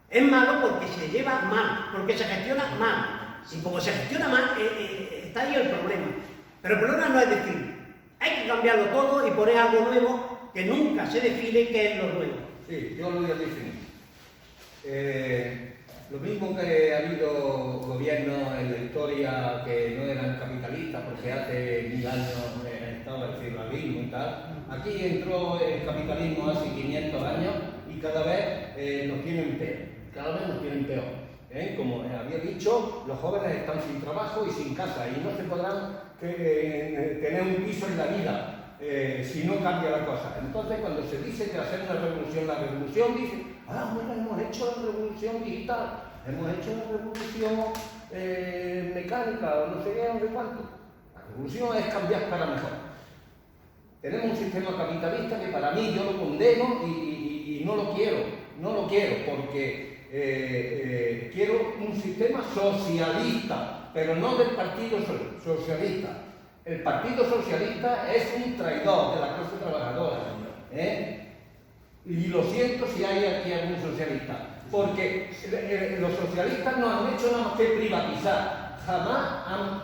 Es malo porque se lleva mal, porque se gestiona mal. Y como se gestiona mal, está ahí el problema. Pero el problema no es decir, hay que cambiarlo todo y poner algo nuevo que nunca se define qué es lo nuevo. Sí, yo lo voy a definir. Lo mismo que ha habido gobiernos en la historia que no eran capitalistas, porque hace 1000 años estaba el feudalismo y tal. Aquí entró el capitalismo hace 500 años y cada vez nos tienen peor. Como había dicho, los jóvenes están sin trabajo y sin casa y no se podrán tener un piso en la vida si no cambia la cosa. Entonces, cuando se dice que hacer una revolución, la revolución dice, bueno, hemos hecho la revolución digital, hemos hecho la revolución mecánica o no sé qué, no sé cuánto. La revolución es cambiar para mejor. Tenemos un sistema capitalista que para mí yo lo condeno y no lo quiero porque quiero un sistema socialista, pero no del Partido Socialista. El Partido Socialista es un traidor de la clase trabajadora, y lo siento si hay aquí algún socialista, porque los socialistas no han hecho nada más que privatizar, jamás han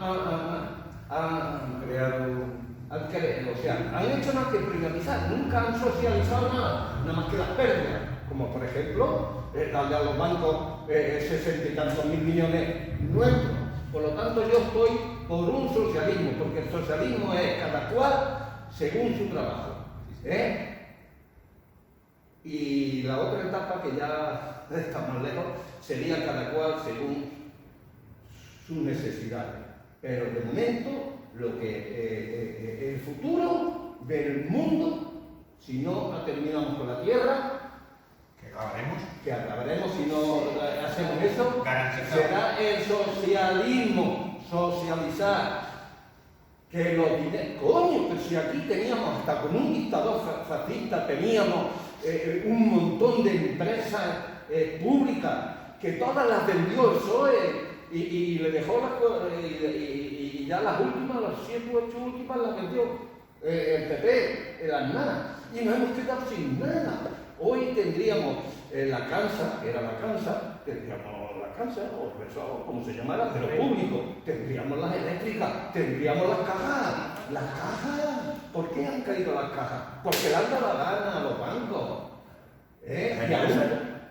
hecho nada que privatizar, nunca han socializado nada más que las pérdidas, como por ejemplo darle a los bancos 60 y tantos mil millones nuestros. Por lo tanto, yo estoy por un socialismo, porque el socialismo es cada cual según su trabajo. Y la otra etapa, que ya está más lejos, sería cada cual según sus necesidades. Pero de momento, el futuro del mundo, si no terminamos con la Tierra, que que acabaremos si no hacemos eso, Garantizado. será el socialismo, socializar. Que los dineros, coño, pero si aquí teníamos, hasta con un dictador fascista, teníamos un montón de empresas públicas, que todas las vendió el PSOE y le dejó y ya las últimas, las 7 u 8 últimas las vendió el PP, el ANAR, y nos hemos quedado sin nada. Hoy tendríamos la Cansa, que era la Cansa, tendríamos la Cansa, o eso, como se llamara, pero público, tendríamos las eléctricas, tendríamos las cajas. Las cajas, ¿por qué han caído las cajas? Porque le han dado la gana a los bancos.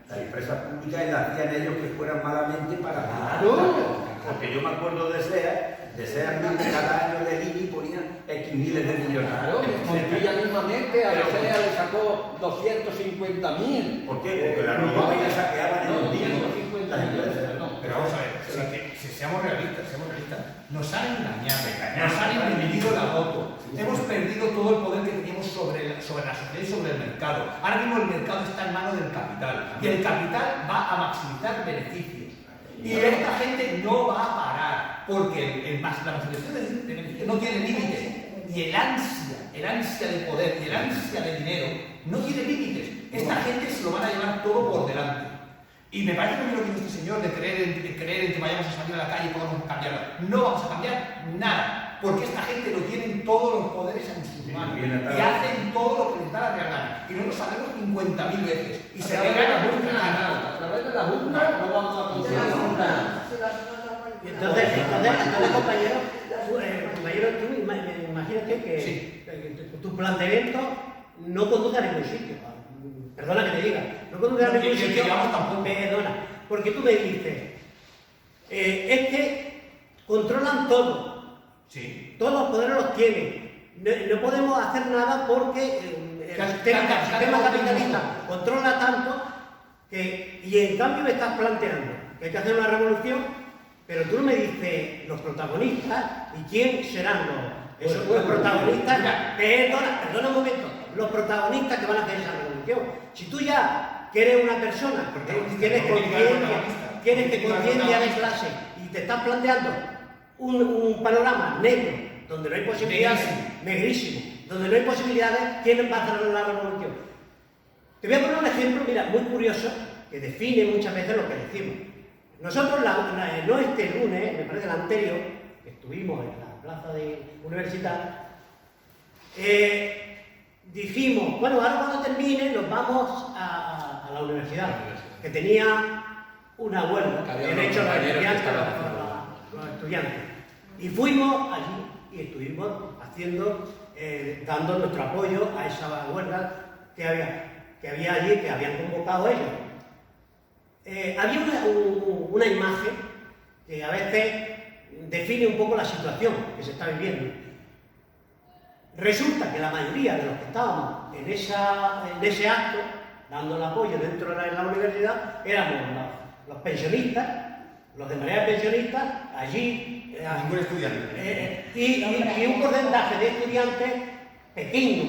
Las empresas públicas las hacían ellos que fueran malamente para Claro. Porque yo me acuerdo de SEA cada año de IBI ponían X miles de millones. Claro, Montilla mismamente a la SEA le sacó 250.000. ¿Por qué? Porque la ropa ya saqueaban en el día. 250.000. Pero vamos a ver, si seamos realistas, nos han engañado, nos han dividido la moto, hemos perdido todo el poder que teníamos sobre la sociedad y sobre el mercado. Ahora mismo el mercado está en manos del capital y el capital va a maximizar beneficios. Y esta gente no va a parar, porque la maximización de beneficios no tiene límites. Y el ansia de poder y el ansia de dinero no tiene límites. Esta gente se lo van a llevar todo por delante. Y me parece que lo que dice este señor de creer en que vayamos a salir a la calle y podamos cambiarlo. No vamos a cambiar nada, porque esta gente lo tienen todos los poderes en sus manos y hacen todo lo que les da la real gana. Y nosotros sabemos 50.000 veces. Y se regalan A través de las urnas no vamos a conseguir nada. Entonces, compañero, tú imagínate que tu planteamiento no conduce a ningún sitio. Perdona que te diga, no conduce a ningún sitio. Perdona, porque tú me dices, es que controlan todo. Sí. Todos los poderes los tienen. No podemos hacer nada porque el sistema capitalista controla tanto y en cambio me estás planteando que hay que hacer una revolución, pero tú no me dices los protagonistas y quién serán los protagonistas. Perdona un momento, los protagonistas que van a hacer esa revolución. Si tú ya que eres una persona, tienes conciencia de clase y te estás planteando un panorama negro, donde no hay posibilidades, negrísimo, donde no hay posibilidades, ¿quién va a hacer la revolución? Te voy a poner un ejemplo, mira, muy curioso, que define muchas veces lo que decimos. Nosotros, no este lunes, me parece el anterior, que estuvimos en la plaza de universidad, dijimos, bueno, ahora cuando termine nos vamos a la universidad, que tenía una huelga, que habían hecho los estudiantes. Y fuimos allí y estuvimos dando nuestro apoyo a esa huelga que había allí, que habían convocado ellos. Había una imagen que a veces define un poco la situación que se está viviendo. Resulta que la mayoría de los que estábamos en ese acto, dando el apoyo dentro de la universidad, éramos los pensionistas, los de manera pensionistas, allí. Ningún estudiante. Y un porcentaje de estudiantes pequeño,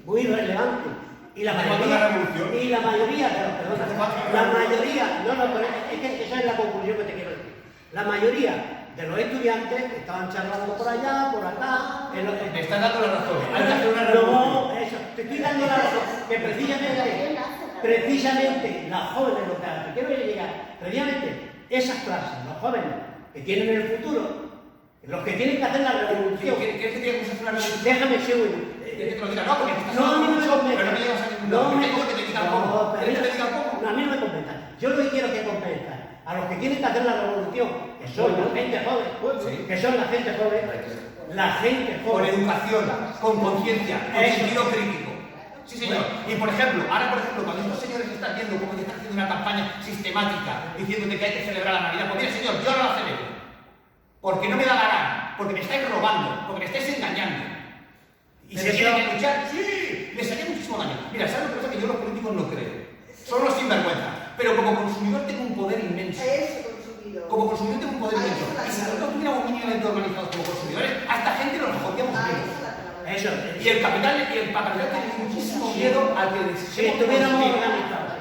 muy relevante. Y la mayoría es que esa es la conclusión que te quiero decir. La mayoría de los estudiantes estaban charlando por allá, por acá. Me estás dando la razón. Hay que hacer una revolución. No, eso, te estoy dando la razón. Que precisamente las jóvenes, lo que quiero llegar, precisamente esas clases, los jóvenes que tienen el futuro, los que tienen que hacer la revolución. ¿Quieres que te hacer una revolución? Déjame ser bueno. ¿Quieres que te lo diga? No, porque me estás No, a mí no me compete. Pero no me llevas a ningún lado. No me ¿Quieres que te diga cómo? ¿Quieres que te diga cómo? No, a mí no me compete. Yo lo que quiero que compete a los que tienen que hacer la revolución, que son la gente joven, que son la gente joven, Con educación, con conciencia, con sentido crítico. Sí, señor. Y por ejemplo, cuando estos señores están viendo cómo se está haciendo una campaña sistemática diciéndote que hay que celebrar la Navidad, pues mira, señor, yo no la celebro. Porque no me da la gana, porque me estáis robando, porque me estáis engañando. Y se tienen que luchar, sí, les haría muchísimo daño. Mira, ¿sabes lo que pasa? Que yo los políticos no creo. Son los sinvergüenza. Pero como consumidor tengo un poder inmenso. Como consumidor tengo un poder inmenso. Y si nosotros tuviéramos mínimamente organizados como consumidores, a esta gente nos la jodíamos menos. Y el capital tiene muchísimo miedo al que si estuviéramos organizados.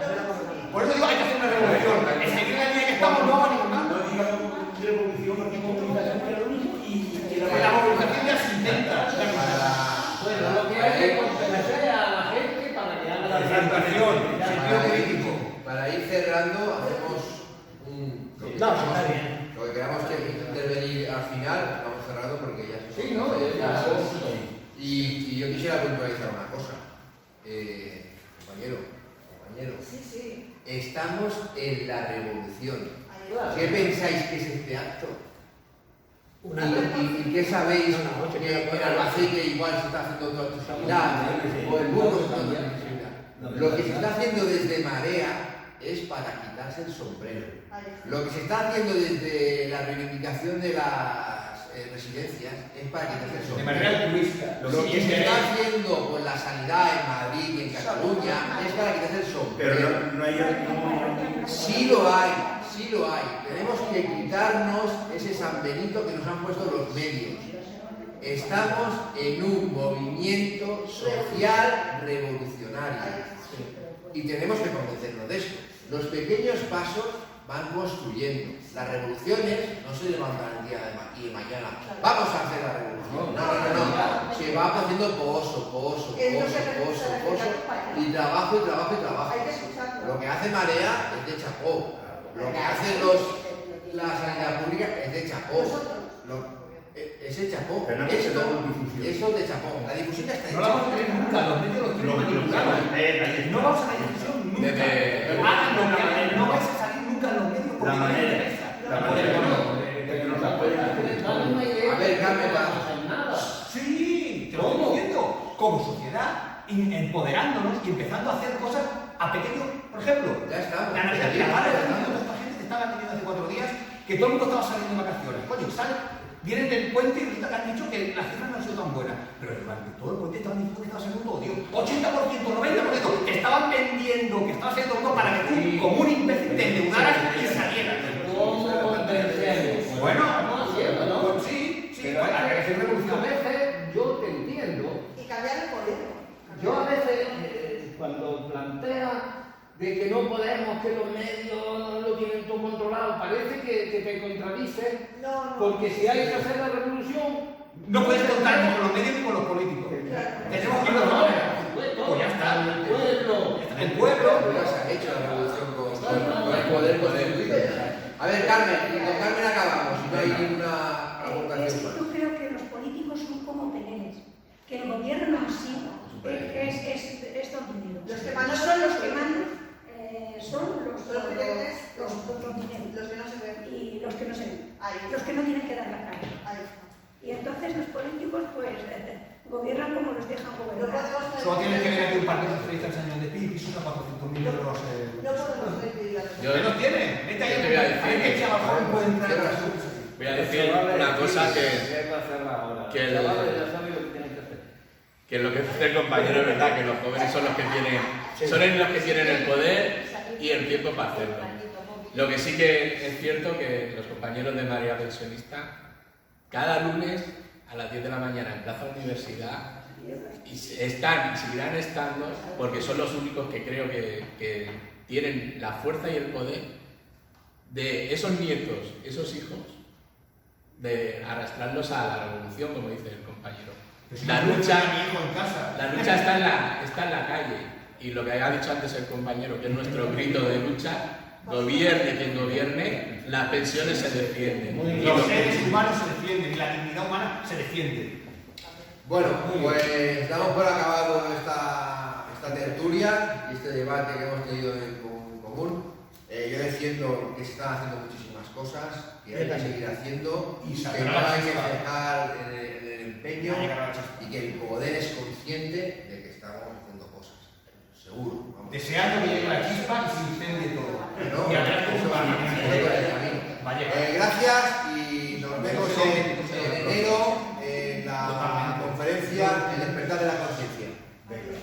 Por eso digo, hay que hacer una revolución. Es que en la línea que estamos no vamos a ningún lado. No digamos revolución porque movilización es lo mismo y La movilización ya se intenta. bueno, lo que hay que convencer a la gente para que haga la Presentación, sentido político. Para ir cerrando, hacemos un... No, está bien. Lo que queramos que intervenir al final, vamos cerrando porque ya se Sí, ¿no? y yo quisiera puntualizar una cosa. Compañero, estamos en la revolución. ¿Qué pensáis que es este acto? ¿Y qué sabéis que en Albacete igual se está haciendo otra actividad? O el Burgos está haciendo otra actividad. Lo que se está haciendo desde Marea es para quitarse el sombrero. Lo que se está haciendo desde la reivindicación de las residencias es para quitarse el De sombrero. manera altruista. Lo que se está haciendo con la sanidad en Madrid y en Cataluña es para quitarse el sombrero. Pero no hay Sí lo hay. Tenemos que quitarnos ese San Benito que nos han puesto los medios. Estamos en un movimiento social revolucionario y tenemos que convencernos de esto. Los pequeños pasos van construyendo. Las revoluciones no se levantan el día de mañana. Vamos a hacer la revolución. No. Se va haciendo pozo y trabajo. Lo que hace Marea es de chapó. Lo que hacen la sanidad pública es de chapó. Es el chapó. Pero no se da difusión. Eso de chapó. La difusión está No la vamos a tener nunca, los medios los tienen manipulados. No vamos a tener difusión nunca. Hagan lo que hagan, no vais a salir nunca en los medios porque La no manera. interesa. De que no se puede hacer. A ver, Carmen, Sí, te lo estoy diciendo. Como sociedad, empoderándonos y empezando a hacer cosas a pequeños, por ejemplo. Ya está. La Navidad de Navarra, esta gente te estaba atendiendo hace 4 días que todo el mundo estaba saliendo de vacaciones. Coño, vienen del puente y resulta que han dicho que las cifras no han sido tan buenas. Pero durante todo el puente estaban diciendo que estaba siendo un odio. 80%, 90%, que estaban vendiendo, que estaba siendo todo para que tú, como un imbécil, te endeudaras y salieras. ¿Cómo convencemos? Bueno, estamos haciendo, ¿no? pues sí, Pero hay que hacer a revolución. veces yo te entiendo. Y cambiar el modelo. Yo a veces, cuando plantea de que no podemos, que los medios no lo tienen todo controlado, parece que te contradice, No. porque si hay que hacer la revolución... No puedes contar ni con los medios ni con los políticos. Tenemos que irnos. Pues ya está. El pueblo. Ya se ha hecho la revolución con el poder constituido. A ver, Carmen, y con Carmen acabamos. Si no hay ninguna aportación. Yo creo que los políticos son como peleles, que el gobierno en sí es don dinero. Los que No mandan son los que mandan, son Los dirigentes, los dineros. los que no se ven. Y los que no se ven, Ahí. los que no tienen que dar la cara. Ahí está. Y entonces los políticos pues gobiernan como los dejan No gobernar. podemos Solo tienes que ver aquí un partido socialista en San Juan de Pi y suda 400.000 euros. No podemos pedir a los Yo- ¿Qué no tiene? Vete ahí. Yo te voy a decir Hay que echar abajo un puede entrar. Voy a decir una cosa que lo que dice el compañero es verdad, que los jóvenes son los que tienen el poder y el tiempo para hacerlo. Lo que sí que es cierto que los compañeros de Marea Pensionista cada lunes a las 10 de la mañana en Plaza Universidad están y seguirán estando porque son los únicos que creo que tienen la fuerza y el poder de esos nietos, esos hijos, de arrastrarlos a la revolución, como dice el compañero. La lucha está en la calle y lo que ha dicho antes el compañero, que es nuestro grito de lucha, gobierne quien gobierne, las pensiones se defienden. Los seres humanos se defienden y la dignidad humana se defiende. Bueno, pues damos por acabado esta tertulia y este debate que hemos tenido en común. Yo defiendo que se están haciendo muchísimas cosas, que hay que seguir haciendo Y que saldrá no la hay que chispa. dejar en el empeño Llegará la chispa. y que el poder es consciente de que estamos haciendo cosas. Seguro. Vamos. Deseando que llegue la chispa y se incendie todo. No, Y atrás eso como para sí, eso es el camino. Vaya. Gracias y nos vemos en enero en la conferencia El despertar de la conciencia. Venga.